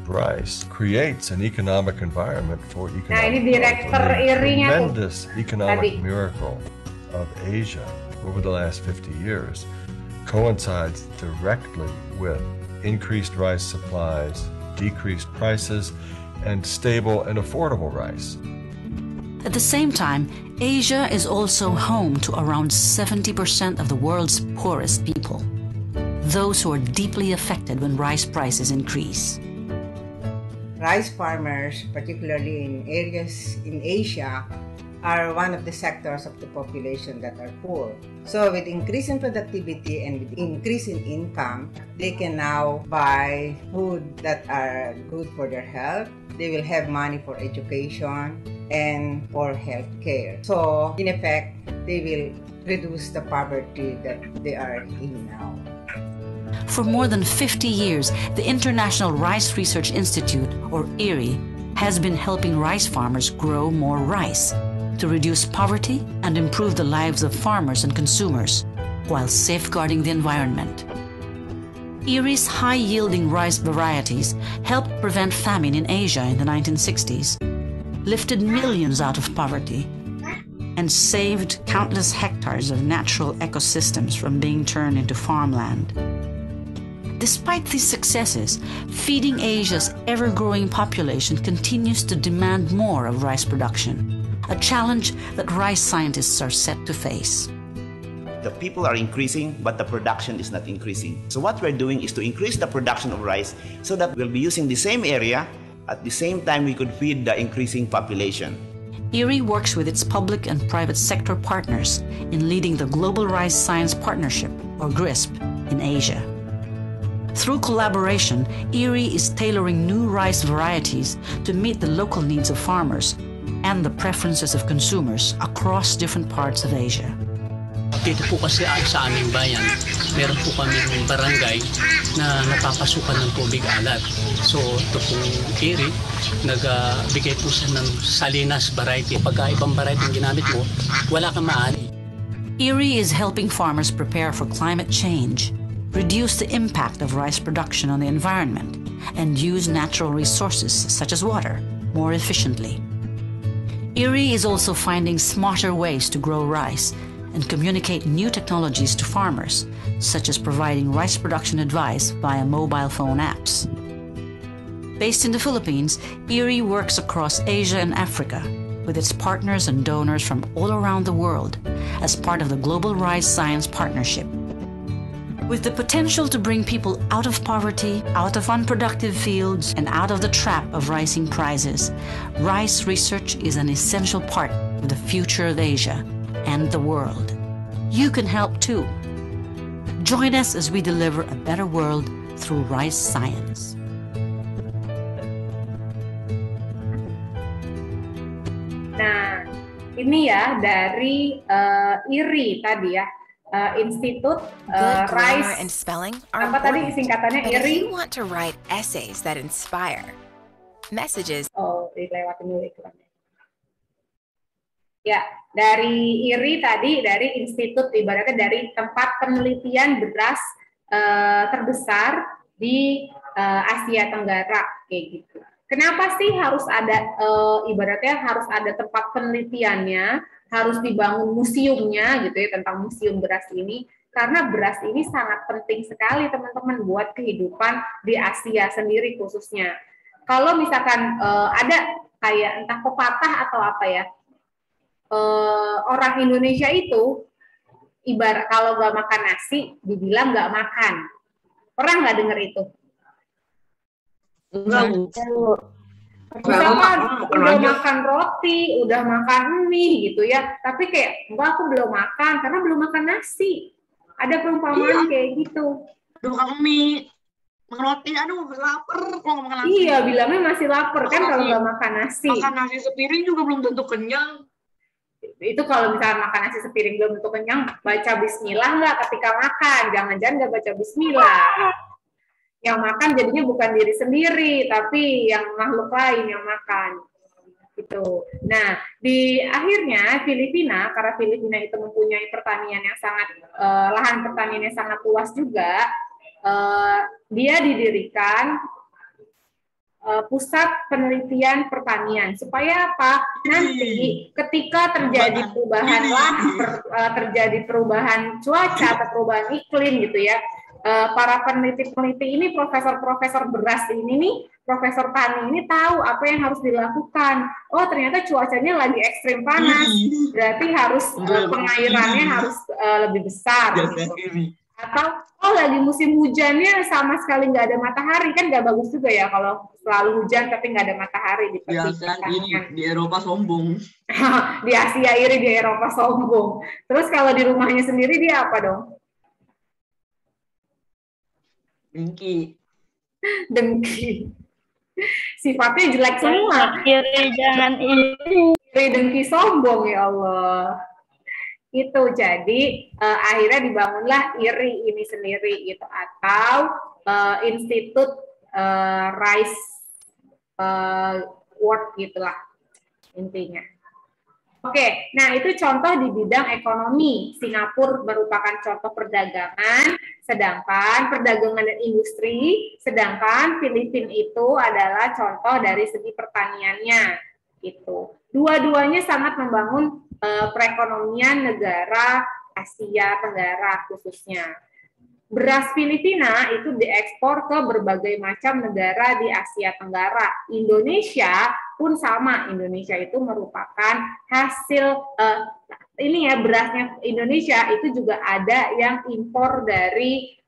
Rice creates an economic environment for Nah, economic ini direktur IRI-nya tuh. tremendous economic Tadi. miracle of Asia over the last 50 years coincides directly with increased rice supplies, decreased prices, and stable and affordable rice. At the same time, Asia is also home to around 70% of the world's poorest people, those who are deeply affected when rice prices increase. Rice farmers, particularly in areas in Asia, are one of the sectors of the population that are poor. So with increase in productivity and with increase in income, they can now buy food that are good for their health. They will have money for education and for health care. So in effect, they will reduce the poverty that they are in now. For more than 50 years, the International Rice Research Institute, or IRI, has been helping rice farmers grow more rice to reduce poverty and improve the lives of farmers and consumers while safeguarding the environment. IRI's high-yielding rice varieties helped prevent famine in Asia in the 1960s, lifted millions out of poverty, and saved countless hectares of natural ecosystems from being turned into farmland. Despite these successes, feeding Asia's ever-growing population continues to demand more of rice production, a challenge that rice scientists are set to face. The people are increasing, but the production is not increasing. So what we're doing is to increase the production of rice so that we'll be using the same area. At the same time, we could feed the increasing population. IRI works with its public and private sector partners in leading the Global Rice Science Partnership, or GRISP, in Asia. Through collaboration, IRI is tailoring new rice varieties to meet the local needs of farmers and the preferences of consumers across different parts of Asia. Dito po kasi sa aming bayan, meron po kami ng barangay na napapasukan ng tubig alat. So ito pong IRI, nagbigay po siya ng Salinas variety. Pagka ibang variety yung ginamit mo, wala kang maani. IRI is helping farmers prepare for climate change, reduce the impact of rice production on the environment, and use natural resources such as water more efficiently. IRI is also finding smarter ways to grow rice and communicate new technologies to farmers, such as providing rice production advice via mobile phone apps. Based in the Philippines, IRI works across Asia and Africa with its partners and donors from all around the world as part of the Global Rice Science Partnership. With the potential to bring people out of poverty, out of unproductive fields, and out of the trap of rising prices, rice research is an essential part of the future of Asia and the world. You can help too. Join us as we deliver a better world through rice science. Nah, ini ya dari IRI tadi ya. Institute Good grammar Rice. and spelling are Apa tadi important, singkatannya but if IRI? you want to write essays that inspire, messages. Oh, dilewatin dulu iklannya. Ya, dari IRI tadi, dari institut, ibaratnya dari tempat penelitian beras terbesar di Asia Tenggara, kayak gitu. Kenapa sih harus ada, ibaratnya harus ada tempat penelitiannya, harus dibangun museumnya gitu ya, tentang museum beras ini, karena beras ini sangat penting sekali teman-teman buat kehidupan di Asia sendiri khususnya. Kalau misalkan ada kayak entah pepatah atau apa ya, orang Indonesia itu ibarat kalau nggak makan nasi dibilang nggak makan. Pernah nggak dengar itu? Enggak. Misalkan udah makan roti, udah makan mie gitu ya, tapi kayak enggak, aku belum makan karena belum makan nasi. Ada perumpamaan kayak gitu. Udah makan mie, makan roti, aduh lapar kalau nggak makan nasi. Iya, bilangnya masih lapar kan kalau nggak makan nasi. Makan nasi sepiring juga belum tentu kenyang. Itu kalau misalnya makan nasi sepiring belum tentu kenyang, baca bismillah nggak ketika makan? Jangan-jangan nggak baca bismillah. Yang makan jadinya bukan diri sendiri, tapi yang makhluk lain yang makan. Gitu. Nah, di akhirnya Filipina, karena Filipina itu mempunyai pertanian yang sangat lahan pertanian yang sangat luas juga, dia didirikan pusat penelitian pertanian supaya apa? Nanti ketika terjadi perubahan cuaca atau perubahan iklim gitu ya, para peneliti-peneliti ini, profesor-profesor beras ini nih, profesor tani ini tahu apa yang harus dilakukan. Oh, ternyata cuacanya lagi ekstrim panas, berarti harus pengairannya harus lebih besar. Gitu. Atau lagi musim hujannya sama sekali nggak ada matahari, kan nggak bagus juga ya kalau selalu hujan tapi nggak ada matahari di di Eropa sombong. Di Asia iri, di Eropa sombong. Terus kalau di rumahnya sendiri dia apa dong? Dengki. Sifatnya jelek semua. Iri, jangan iri. Iri, dengki, sombong, ya Allah. Itu jadi akhirnya dibangunlah IRI ini sendiri gitu, atau Institut Rice World gitulah intinya. Oke, nah itu contoh di bidang ekonomi. Singapura merupakan contoh perdagangan, sedangkan perdagangan dan industri, sedangkan Filipina itu adalah contoh dari segi pertaniannya gitu. Dua-duanya sangat membangun perekonomian negara Asia Tenggara khususnya. Beras Filipina itu diekspor ke berbagai macam negara di Asia Tenggara. Indonesia pun sama. Indonesia itu merupakan hasil ini ya, berasnya Indonesia itu juga ada yang impor dari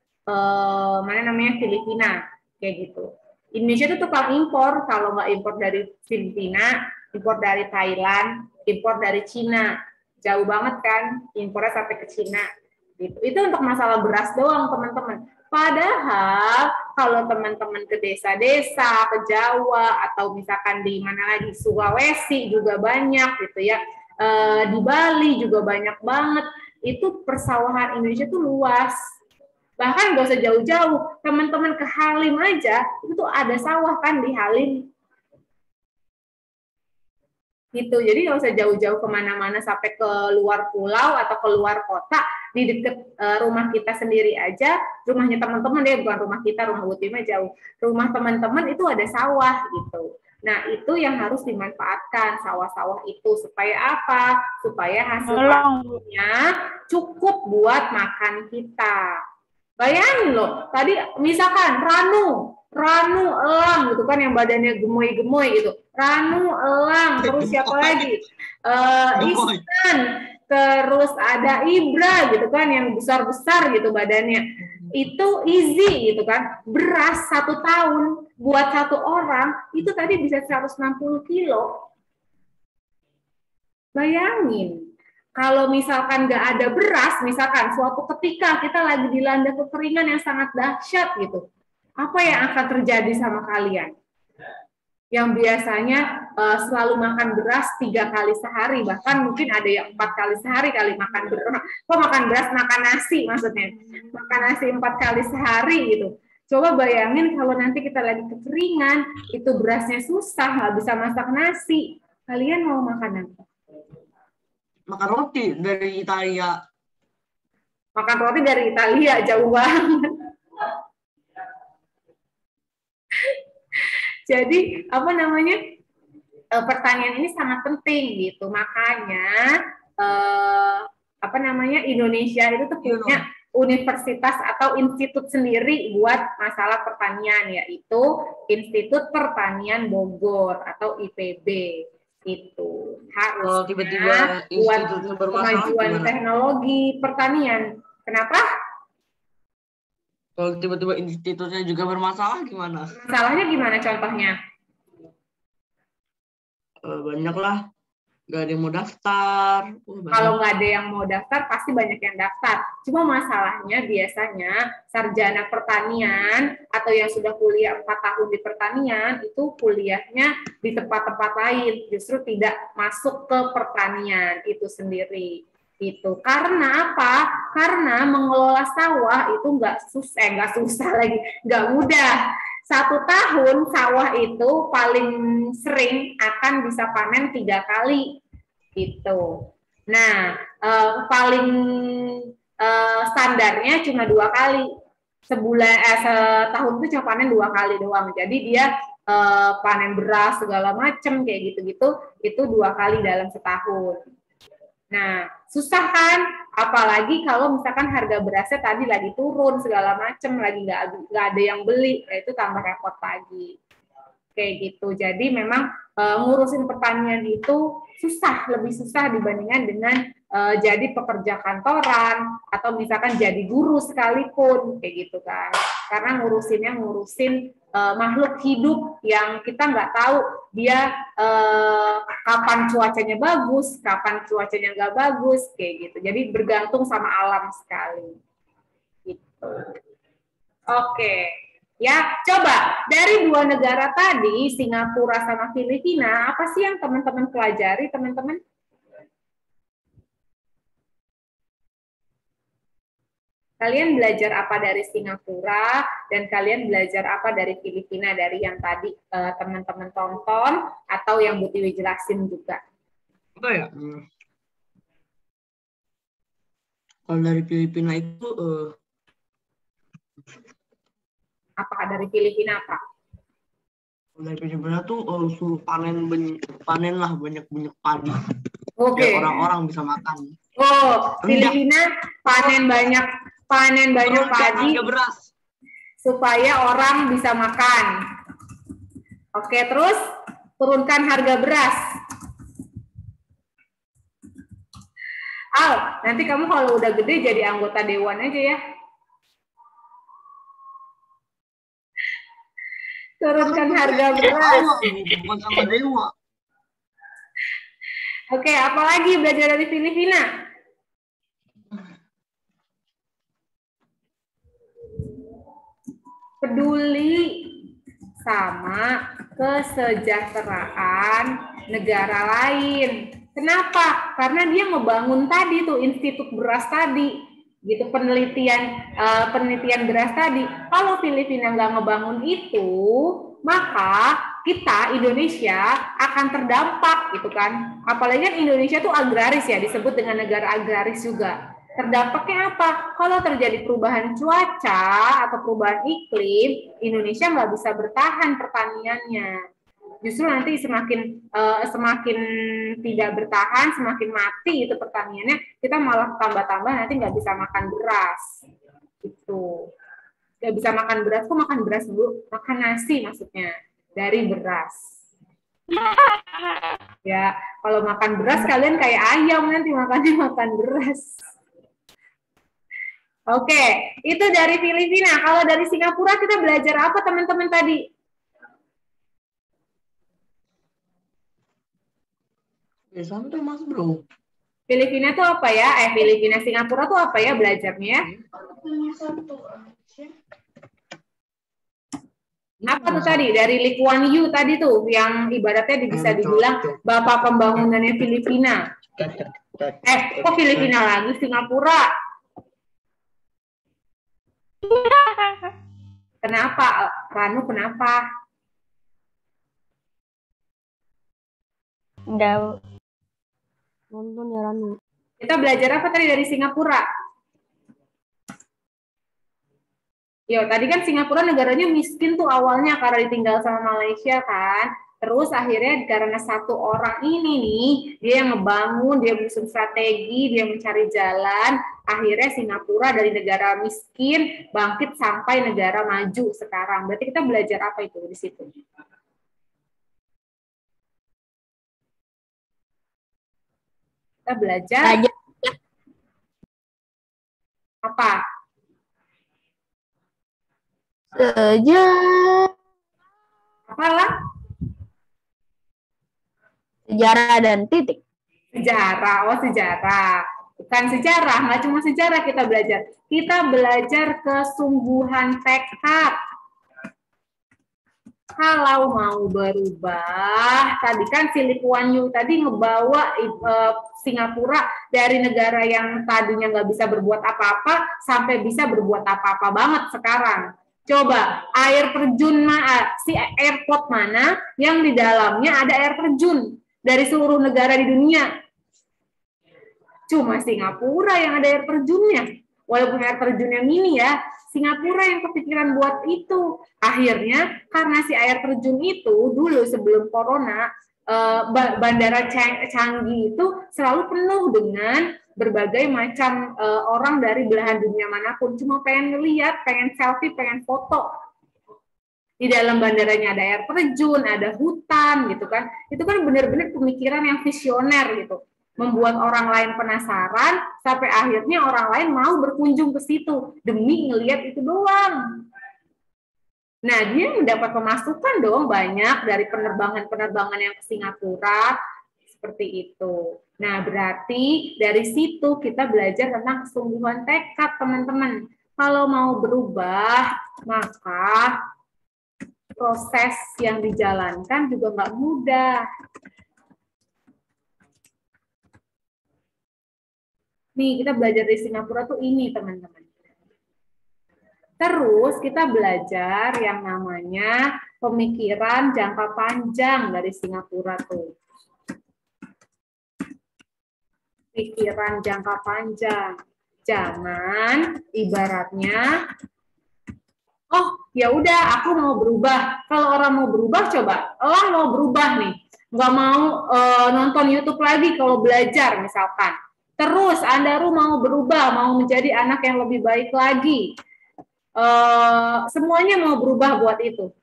Filipina kayak gitu. Indonesia itu tukang impor, kalau nggak impor dari Filipina, impor dari Thailand, impor dari Cina. Jauh banget kan impornya sampai ke Cina. Gitu. Itu untuk masalah beras doang, teman-teman. Padahal kalau teman-teman ke desa-desa, ke Jawa, atau misalkan di mana lagi, Sulawesi juga banyak gitu ya. Di Bali juga banyak banget. Itu persawahan Indonesia tuh luas. Bahkan nggak usah jauh-jauh, teman-teman ke Halim aja, itu tuh ada sawah kan di Halim. Gitu, jadi nggak usah jauh-jauh kemana-mana sampai ke luar pulau atau ke luar kota, di dekat rumah kita sendiri aja, rumahnya teman-teman ya, bukan rumah kita, rumah Butima jauh, rumah teman-teman itu ada sawah gitu. Nah itu yang harus dimanfaatkan sawah-sawah itu supaya apa? Supaya hasil panennya cukup buat makan kita. Bayangin loh, tadi misalkan Ranu elang gitu kan, yang badannya gemoy-gemoy gitu. Ranu elang, terus siapa lagi? Ihsan, terus ada Ibra gitu kan, yang besar-besar gitu badannya. Itu easy gitu kan. Beras 1 tahun buat 1 orang itu tadi bisa 160 kilo. Bayangin. Kalau misalkan nggak ada beras, misalkan suatu ketika kita lagi dilanda kekeringan yang sangat dahsyat gitu, apa yang akan terjadi sama kalian? Yang biasanya selalu makan beras 3 kali sehari, bahkan mungkin ada yang 4 kali sehari kali makan beras. Kok makan beras, makan nasi maksudnya. Makan nasi 4 kali sehari gitu. Coba bayangin kalau nanti kita lagi kekeringan, itu berasnya susah, nggak bisa masak nasi. Kalian mau makan apa? Makan roti dari Italia. Makan roti dari Italia, jauh banget. Jadi apa namanya, pertanian ini sangat penting gitu. Makanya Indonesia itu tuh punya universitas atau institut sendiri buat masalah pertanian, yaitu Institut Pertanian Bogor atau IPB. Itu harusnya tiba-tiba buat kemajuan teknologi pertanian. Kenapa? Kalau tiba-tiba institutnya juga bermasalah gimana? Masalahnya gimana contohnya? Banyak lah, nggak ada yang mau daftar. Kalau nggak ada yang mau daftar, pasti banyak yang daftar. Cuma masalahnya biasanya sarjana pertanian atau yang sudah kuliah 4 tahun di pertanian, itu kuliahnya di tempat-tempat lain, justru tidak masuk ke pertanian itu sendiri. Itu karena apa? Karena mengelola sawah itu nggak susah lagi, nggak mudah. 1 tahun sawah itu paling sering akan bisa panen 3 kali gitu. Nah, paling standarnya cuma 2 kali. Setahun itu cuma panen 2 kali doang. Jadi dia panen beras segala macem kayak gitu-gitu itu 2 kali dalam setahun. Nah, susah kan? Apalagi kalau misalkan harga berasnya tadi lagi turun segala macem, lagi nggak ada yang beli, itu tambah repot lagi. Kayak gitu. Jadi memang ngurusin pertanian itu susah, lebih susah dibandingkan dengan jadi pekerja kantoran atau misalkan jadi guru sekalipun kayak gitu kan. Karena ngurusin makhluk hidup yang kita nggak tahu dia kapan cuacanya bagus, kapan cuacanya nggak bagus kayak gitu. Jadi bergantung sama alam sekali. Gitu. Oke. Ya, coba dari 2 negara tadi, Singapura sama Filipina, apa sih yang teman-teman pelajari, teman-teman? Kalian belajar apa dari Singapura dan kalian belajar apa dari Filipina, dari yang tadi teman-teman tonton atau yang Bu Tiwi jelasin juga? Apa ya? Kalau dari Filipina itu apa dari Filipina apa? Dari Filipina tuh suruh panen lah banyak padi. Oke. Biar orang-orang bisa makan. Oh, Filipina panen banyak padi beras supaya orang bisa makan. Oke, terus turunkan harga beras. Al, nanti kamu kalau udah gede jadi anggota dewan aja ya. Turunkan harga beras. Bukan sama dewa. Oke, apalagi belajar dari Filipina? Peduli sama kesejahteraan negara lain. Kenapa? Karena dia ngebangun tadi tuh institut beras tadi. Gitu penelitian beras tadi. Kalau Filipina nggak ngebangun itu, maka kita Indonesia akan terdampak gitu kan. Apalagi kan Indonesia tuh agraris ya, disebut dengan negara agraris juga. Terdampaknya apa? Kalau terjadi perubahan cuaca atau perubahan iklim, Indonesia nggak bisa bertahan pertaniannya. Justru nanti semakin tidak bertahan, semakin mati itu pertaniannya, kita malah tambah-tambah nanti nggak bisa makan beras. Gitu. Nggak bisa makan beras, kok makan beras dulu? Makan nasi maksudnya, dari beras. Ya, kalau makan beras kalian kayak ayam nanti makan beras. Oke, itu dari Filipina. Kalau dari Singapura kita belajar apa teman-teman tadi? Santai Mas Bro. Filipina tuh apa ya? Filipina, Singapura tuh apa ya belajarnya? Apa tuh tadi? Dari Lee Kuan Yew tadi tuh, yang ibaratnya bisa dibilang bapak pembangunannya Filipina. Kok Filipina lagi? Singapura. Kenapa? Ranu, kenapa? Enggak. Nonton ya Ranu. Kita belajar apa tadi dari Singapura? Yo, tadi kan Singapura negaranya miskin tuh awalnya karena ditinggal sama Malaysia kan. Terus akhirnya karena satu orang ini nih, dia yang ngebangun, dia menyusun strategi, dia mencari jalan. Akhirnya Singapura dari negara miskin bangkit sampai negara maju sekarang. Berarti kita belajar apa itu di situ? Kita belajar apa? Apalah? Sejarah dan titik. Sejarah, sejarah. Bukan sejarah, nggak cuma sejarah kita belajar. Kita belajar kesungguhan tekad. Kalau mau berubah, tadi kan si Lee Kuan Yew tadi ngebawa Singapura dari negara yang tadinya nggak bisa berbuat apa-apa sampai bisa berbuat apa-apa banget sekarang. Coba air terjun si airport mana yang di dalamnya ada air terjun dari seluruh negara di dunia? Cuma Singapura yang ada air terjunnya. Walaupun air terjunnya mini ya, Singapura yang kepikiran buat itu. Akhirnya karena si air terjun itu dulu sebelum corona, bandara Changi itu selalu penuh dengan berbagai macam orang dari belahan dunia manapun. Cuma pengen ngeliat, pengen selfie, pengen foto. Di dalam bandaranya ada air terjun, ada hutan gitu kan. Itu kan benar-benar pemikiran yang visioner gitu. Membuat orang lain penasaran, sampai akhirnya orang lain mau berkunjung ke situ demi ngelihat itu doang. Nah, dia mendapat pemasukan dong banyak dari penerbangan-penerbangan yang ke Singapura, seperti itu. Nah, berarti dari situ kita belajar tentang kesungguhan tekad, teman-teman. Kalau mau berubah, maka proses yang dijalankan juga nggak mudah. Nih, kita belajar di Singapura tuh ini, teman-teman. Terus kita belajar yang namanya pemikiran jangka panjang dari Singapura tuh. Pikiran jangka panjang. Jangan ibaratnya, oh ya udah aku mau berubah. Kalau orang mau berubah, coba orang mau berubah nih, nggak mau nonton YouTube lagi kalau belajar misalkan. Terus Anda mau berubah, mau menjadi anak yang lebih baik lagi. Semuanya mau berubah buat itu.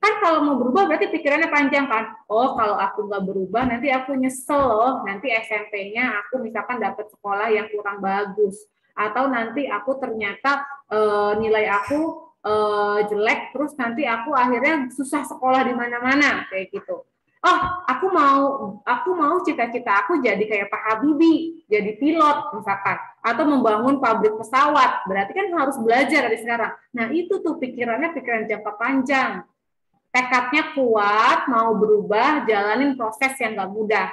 Kan kalau mau berubah berarti pikirannya panjang kan. Oh, kalau aku nggak berubah nanti aku nyesel loh. Nanti SMP-nya aku misalkan dapat sekolah yang kurang bagus. Atau nanti aku ternyata nilai aku jelek, terus nanti aku akhirnya susah sekolah di mana-mana kayak gitu. Oh, aku mau cita-cita aku jadi kayak Pak Habibie, jadi pilot misalkan, atau membangun pabrik pesawat. Berarti kan harus belajar dari sekarang. Nah, itu tuh pikiran jangka panjang. Tekadnya kuat, mau berubah, jalanin proses yang nggak mudah.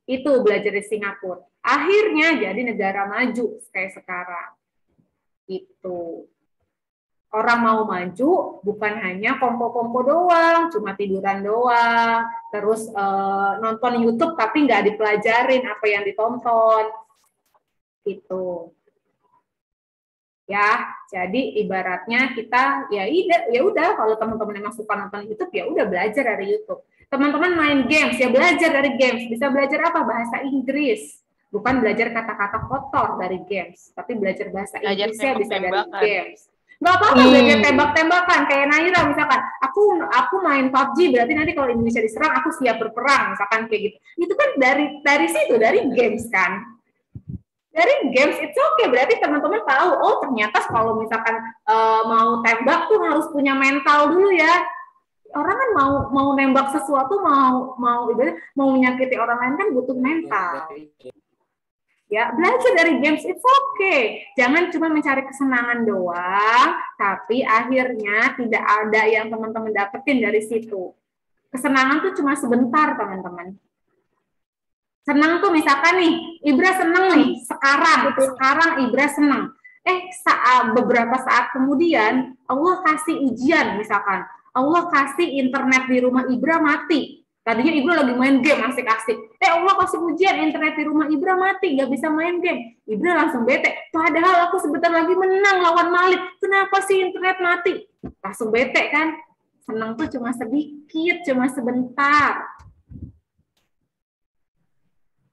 Itu belajar di Singapura. Akhirnya jadi negara maju kayak sekarang. Itu. Orang mau maju bukan hanya kompo-kompo doang, cuma tiduran doang, terus nonton YouTube tapi nggak dipelajarin apa yang ditonton. Gitu. Ya, jadi ibaratnya kita ya udah kalau teman-teman yang suka nonton YouTube ya udah belajar dari YouTube. Teman-teman main games ya belajar dari games. Bisa belajar apa? Bahasa Inggris. Bukan belajar kata-kata kotor dari games, tapi belajar bahasa Inggrisnya bisa dari games. Nggak apa-apa belajar tembak-tembakan kayak Naira misalkan. Aku main PUBG berarti nanti kalau Indonesia diserang aku siap berperang misalkan kayak gitu. Itu kan dari situ dari games kan. Dari games it's okay, berarti teman-teman tahu, oh ternyata kalau misalkan mau tembak tuh harus punya mental dulu ya. Orang kan mau nembak sesuatu, mau menyakiti orang lain kan butuh mental. Ya, belajar dari games it's okay. Jangan cuma mencari kesenangan doang, tapi akhirnya tidak ada yang teman-teman dapetin dari situ. Kesenangan tuh cuma sebentar, teman-teman. Senang tuh misalkan nih, Ibra senang nih, sekarang Ibra senang. Beberapa saat kemudian, Allah kasih ujian misalkan. Allah kasih internet di rumah Ibra mati. Tadinya Ibra lagi main game asik-asik. Allah kasih ujian internet di rumah Ibra mati, nggak bisa main game. Ibra langsung bete. Padahal aku sebentar lagi menang lawan Malik. Kenapa sih internet mati? Langsung bete kan? Senang tuh cuma sedikit, cuma sebentar.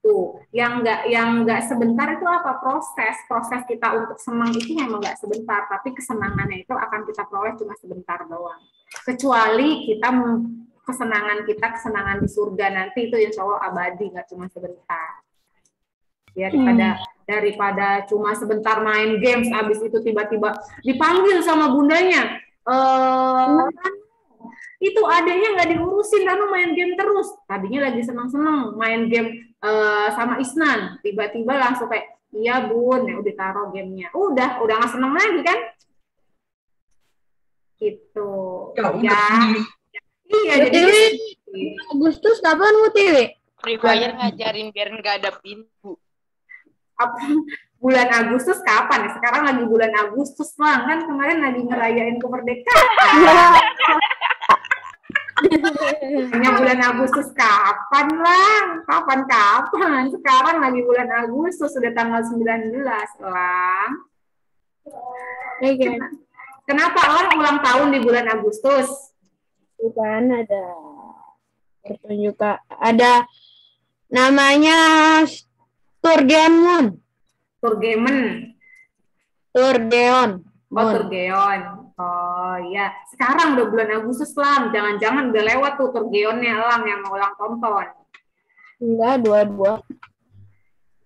Tuh, yang nggak sebentar itu apa? Proses kita untuk senang itu memang nggak sebentar, tapi kesenangannya itu akan kita peroleh cuma sebentar doang. Kecuali kita kesenangan di surga nanti itu insya Allah abadi, nggak cuma sebentar. Ya, daripada cuma sebentar main games, abis itu tiba-tiba dipanggil sama bundanya, itu adanya nggak diurusin karena main game terus. Tadinya lagi senang-senang main game sama Isnan, tiba-tiba langsung kayak, iya bun, ya udah taruh gamenya, udah nggak senang lagi kan? Gitu. Ya. Iya, jadi Agustus kapan mau TV? Free Fire ngajarin biar nggak ada pintu. bulan Agustus kapan ya? Sekarang lagi bulan Agustus, Lang. Kan kemarin lagi ngerayain kemerdekaan. Hanya bulan Agustus kapan, Lang? Kapan? Sekarang lagi bulan Agustus, sudah tanggal 19, Lang. Kenapa orang ulang tahun di bulan Agustus? Bukan, ada pertunjukan. Ada namanya Turgeon. Turgeon. Oh iya, sekarang udah bulan Agustus, Lang. Jangan-jangan udah lewat tuh Turgeonnya, Lang, yang mau ulang tahun. Enggak, dua-dua.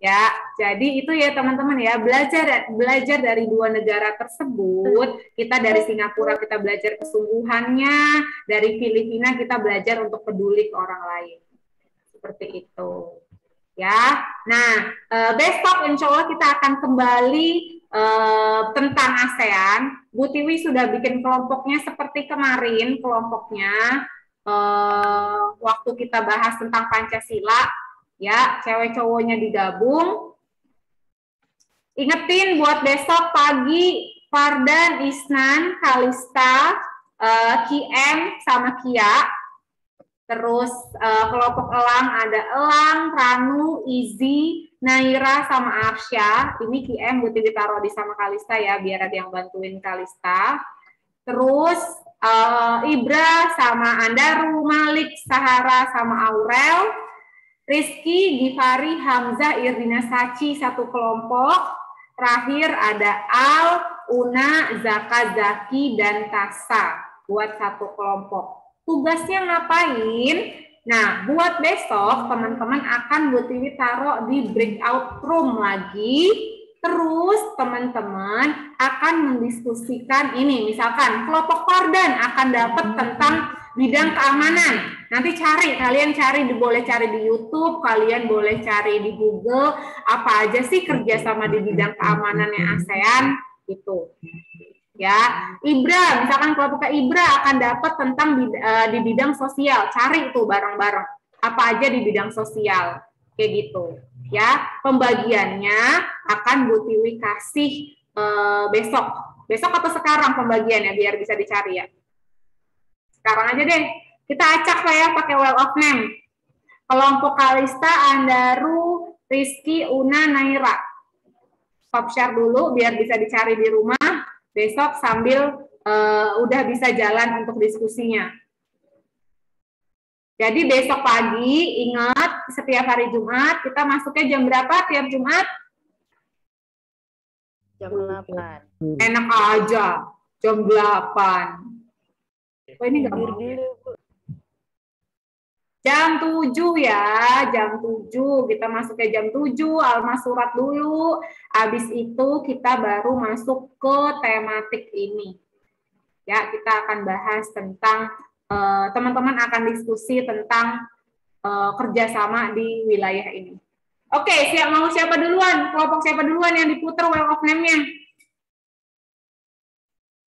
Ya, jadi itu ya teman-teman ya, belajar dari dua negara tersebut. Kita dari Singapura kita belajar kesungguhannya, dari Filipina kita belajar untuk peduli ke orang lain. Seperti itu. Ya. Nah, besok insya Allah kita akan kembali tentang ASEAN. Bu Tiwi sudah bikin kelompoknya seperti kemarin kelompoknya waktu kita bahas tentang Pancasila. Ya, cewek cowoknya digabung. Ingetin buat besok pagi Fardan, Isnan, Kalista, Kiem sama Kia. Terus kelompok Elang ada Elang, Ranu, Izi, Naira sama Arsya. Ini Kiem butuh ditaruh di sama Kalista ya, biar ada yang bantuin Kalista. Terus Ibra sama Andaru, Malik, Sahara sama Aurel. Rizky, Gifari, Hamzah, Irdina, Saci satu kelompok. Terakhir ada Al, Una, Zaka, Zaki, dan Tasa buat satu kelompok. Tugasnya ngapain? Nah, buat besok teman-teman akan Bu Tiwi taruh di breakout room lagi. Terus teman-teman akan mendiskusikan ini, misalkan kelompok Fardan akan dapat tentang bidang keamanan. Nanti kalian boleh cari di YouTube, kalian boleh cari di Google, apa aja sih kerjasama di bidang keamanannya ASEAN, gitu. Ya, Ibra, misalkan kelompok Ibra akan dapat tentang di bidang sosial, cari itu bareng-bareng, apa aja di bidang sosial, kayak gitu. Ya, pembagiannya akan Bu Tiwi kasih besok atau sekarang pembagiannya biar bisa dicari ya. Sekarang aja deh, kita acak lah ya pakai well of name. Kelompok Kalista, Andaru, Rizky, Una, Naira. Stop share dulu biar bisa dicari di rumah. Besok sambil udah bisa jalan untuk diskusinya. Jadi besok pagi, ingat setiap hari Jumat, kita masuknya jam berapa tiap Jumat? Jam 8. Enak aja, jam 8. Oh, ini nggak mau. Jam 7 ya, jam 7. Kita masuknya jam 7, alma surat dulu. Habis itu kita baru masuk ke tematik ini. Ya, kita akan bahas tentang, teman-teman akan diskusi tentang kerjasama di wilayah ini. Oke, siapa duluan? Kelompok siapa duluan yang diputar well of name-nya?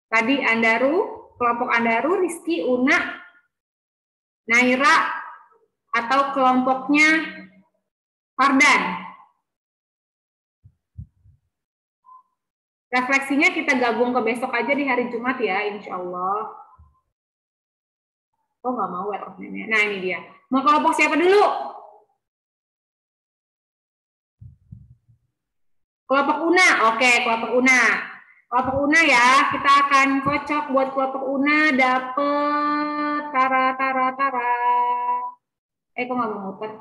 Tadi Andaru, kelompok Andaru, Rizky, Una, Naira, atau kelompoknya Fardan. Refleksinya kita gabung ke besok aja di hari Jumat ya, insya Allah. Oh, nggak mau well of name-nya. Nah, ini dia. Mau kelompok siapa dulu? Kelompok Una. Oke, kelompok Una. Kelompok Una ya, kita akan kocok buat kelompok Una dapet tara. Kok nggak mau muter?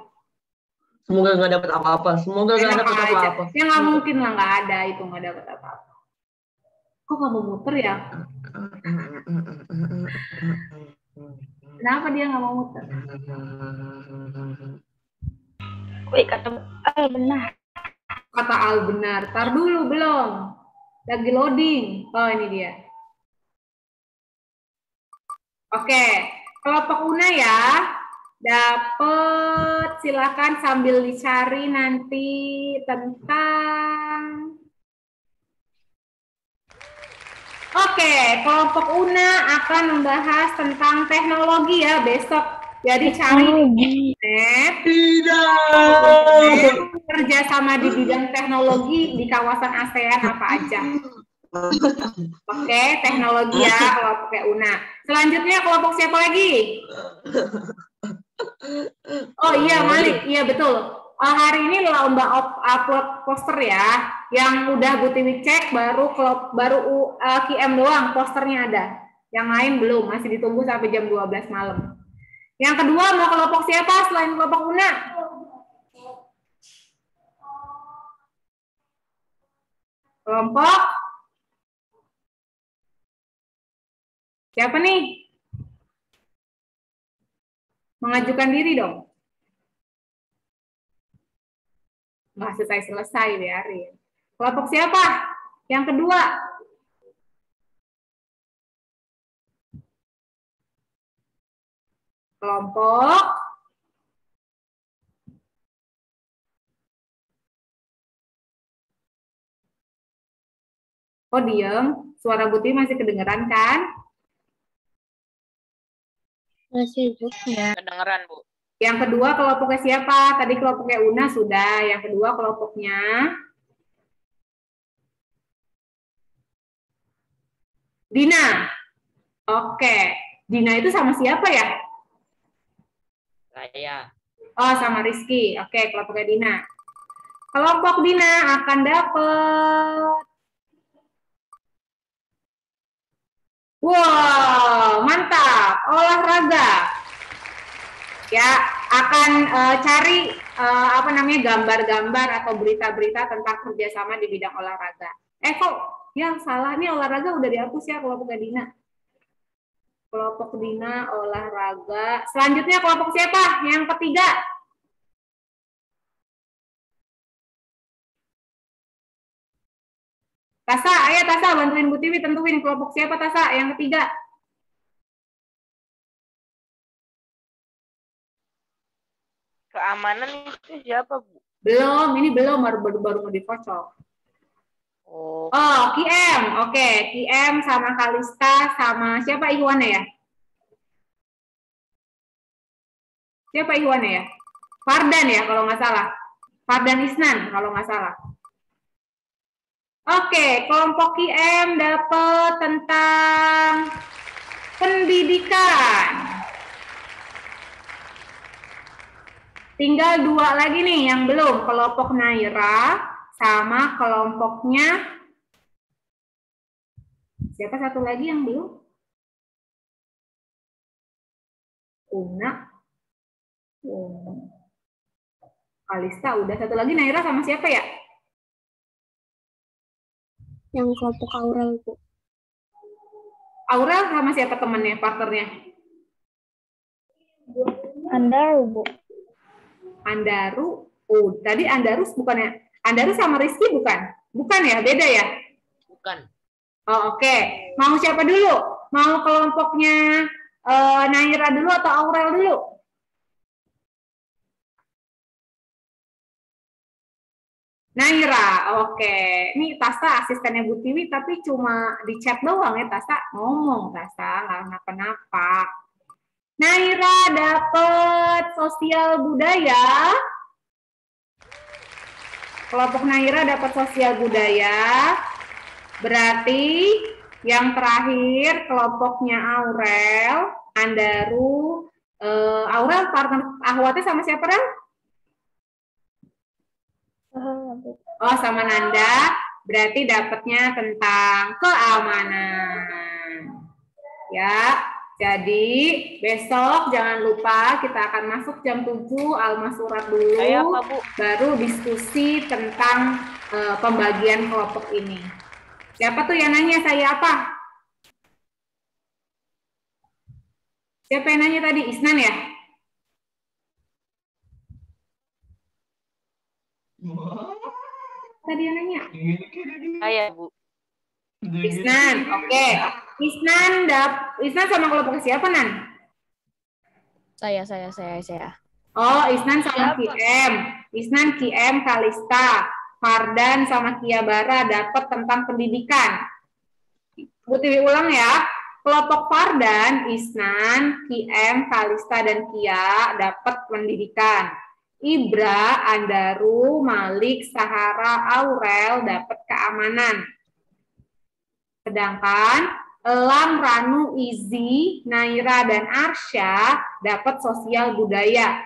Semoga nggak dapat apa-apa. Semoga nggak dapat apa-apa. Ya nggak mungkin lah, nggak ada itu nggak dapat apa-apa. Kok nggak mau muter ya? Kenapa dia nggak mau muter? Wih, kata Al benar. Kata Al benar. Tar dulu belum. Lagi loading. Oh, ini dia. Oke, kelompok Una ya. Dapat, silakan sambil dicari nanti tentang. Oke, kelompok Una akan membahas tentang teknologi ya besok. Jadi cari net, kerjasama di bidang teknologi di kawasan ASEAN apa aja. Oke, teknologi ya kelompok UNA. Selanjutnya kelompok siapa lagi? Oh iya Malik, iya betul. Hari ini lomba upload poster ya. Yang udah Bu Tiwi cek baru QM doang posternya ada. Yang lain belum, masih ditunggu sampai jam 12 malam. Yang kedua mau kelompok siapa selain kelompok UNA? Kelompok siapa nih? Mengajukan diri dong. Nggak selesai biarin. Kelompok siapa? Yang kedua. Kelompok oh diem, suara Buti masih kedengeran kan? Masih ya. Kedengeran, Bu. Yang kedua kelompoknya siapa? Tadi kelompoknya Una sudah. Yang kedua kelompoknya Dina. Oke. Dina itu sama siapa ya? Saya. Oh, sama Rizky. Oke, kelompoknya Dina. Kelompok Dina akan dapat. Wow, mantap. Olahraga. Ya, akan cari gambar-gambar atau berita-berita tentang kerjasama di bidang olahraga. Kok yang salah nih olahraga udah dihapus ya kelompok Dina. Kelompok Dina olahraga. Selanjutnya kelompok siapa? Yang ketiga. Tasa, ayo Tasa bantuin Bu Tiwi tentuin kelompok siapa Tasa yang ketiga. Keamanan itu siapa, Bu? Belum, ini belum baru mau dikocok. Oh, QM. Oke, QM sama Kalista sama siapa Ikhwana ya? Siapa Ikhwana ya? Fardan ya kalau nggak salah. Fardan Isnan kalau nggak salah. Oke, kelompok QM dapat tentang pendidikan. Tinggal dua lagi nih yang belum, kelompok Naira sama kelompoknya siapa satu lagi yang belum? Una. Kalista udah, satu lagi Naira sama siapa ya? Yang kelompok Aurel, Bu. Aurel sama siapa temannya, partnernya? Andaru, Bu. Andaru. Oh, tadi Andarus bukannya? Andaru sama Rizky bukan? Bukan ya, beda ya? Bukan. Oh, oke. Mau siapa dulu? Mau kelompoknya Naira dulu atau Aurel dulu? Naira, oke. Ini Tasa asistennya Bu Tiwi, tapi cuma di chat doang ya Tasa. Ngomong Tasa, nggak kenapa-napa. Naira dapat sosial budaya. Kelompok Naira dapat sosial budaya. Berarti yang terakhir kelompoknya Aurel, Andaru, Aurel partner Ahwatnya sama siapa Rel? Oh, sama Nanda. Berarti dapatnya tentang keamanan. Ya, jadi besok jangan lupa kita akan masuk jam 7 Alma surat dulu. Apa, Bu? Baru diskusi tentang pembagian kelompok ini. Siapa tuh yang nanya saya apa? Siapa yang nanya tadi? Isnan ya? Tadi yang nanya? Saya, Bu. Isnan, oke. Isnan sama kelompok siapa, Nan? Saya. Oh, Isnan sama QM. Isnan, QM, Kalista. Fardan sama Kia Bara dapat tentang pendidikan. Bu Tiwi ulang ya. Kelompok Fardan, Isnan, Kiem, Kalista, dan Kia dapat pendidikan. Ibra, Andaru, Malik, Sahara, Aurel dapat keamanan. Sedangkan Elang, Ranu, Izi, Naira, dan Arsya dapat sosial budaya.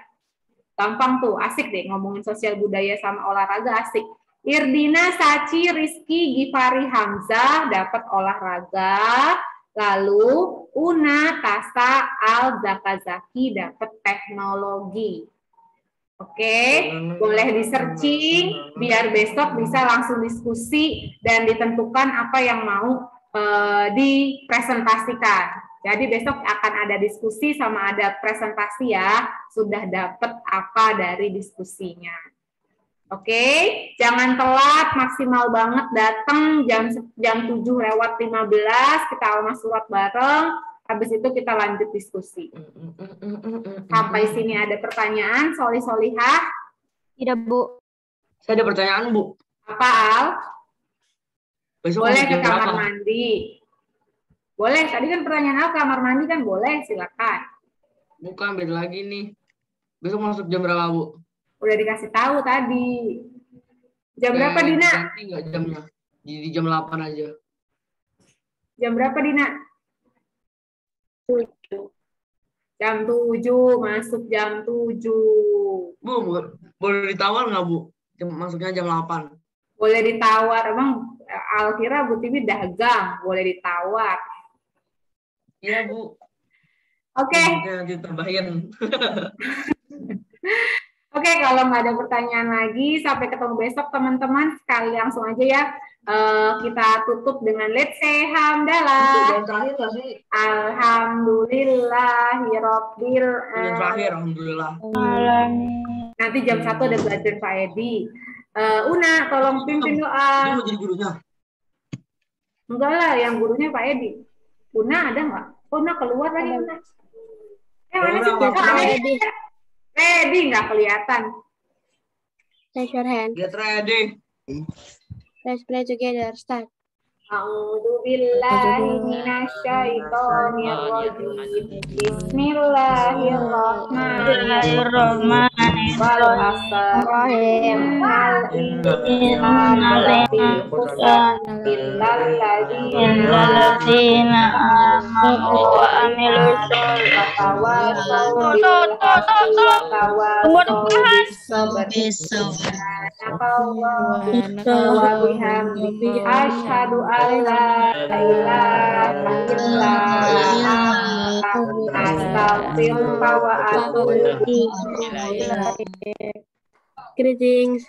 Gampang tuh, asik deh ngomongin sosial budaya sama olahraga, asik. Irdina, Saci, Rizky, Gifari, Hamzah dapat olahraga. Lalu Una, Tasa, Al, Zakazaki dapat teknologi. Oke, boleh di-searching biar besok bisa langsung diskusi dan ditentukan apa yang mau dipresentasikan. Jadi besok akan ada diskusi sama ada presentasi ya, sudah dapat apa dari diskusinya. Oke, jangan telat, maksimal banget datang jam 7:15 kita alma surat bareng, habis itu kita lanjut diskusi. Sampai sini ada pertanyaan, Solihah? Tidak, Bu. Saya ada pertanyaan, Bu. Apa, Al? Besok boleh ke jam kamar berapa? mandi. Boleh, tadi kan pertanyaan Al, kamar mandi kan boleh, silakan. Bukan, beda lagi nih. Besok masuk jam berapa, Bu? Udah dikasih tahu tadi. Jam berapa, Dina? Ganti nggak jamnya? Di jam 8 aja. Jam berapa, Dina? 7. Jam 7, masuk jam 7. Bu, boleh ditawar nggak, Bu? Masuknya jam 8. Boleh ditawar. Emang Alkira Bu Tiwi dagang, boleh ditawar. Iya, Bu. Oke. Nanti tambahin. Oke, kalau nggak ada pertanyaan lagi, sampai ketemu besok teman-teman. Sekali langsung aja ya. Kita tutup dengan let's say hamdalah. Alhamdulillahirabbil alamin. Terakhir, alhamdulillah. Nanti jam 1 ada belajar Pak Edi. Una, tolong pimpin doa. Dia mau jadi gurunya? Enggak lah, yang gurunya Pak Edi. Una ada nggak? Una keluar lagi, Una. Mana sih? Pak Edi. Ready nggak kelihatan? Raise your hand. Get ready. Let's play together. Start. A'udzubillahi minasyaitonir rajim. Bismillahirrahmanirrahim. Illalladzina amanu wa amilus solihati. Asyhadu an la ilaha illallah. Astaghfirullah wa atubu ilaik. Greetings.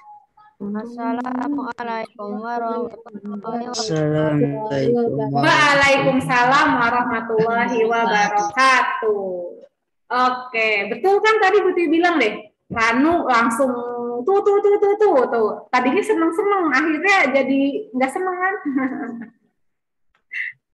Assalamualaikum warahmatullahi wabarakatuh. Waalaikumsalam warahmatullahi wabarakatuh. Oke, betul kan tadi Bu Tiwi bilang deh. Ranu langsung tuh. Tadinya seneng-seneng, akhirnya jadi nggak seneng kan?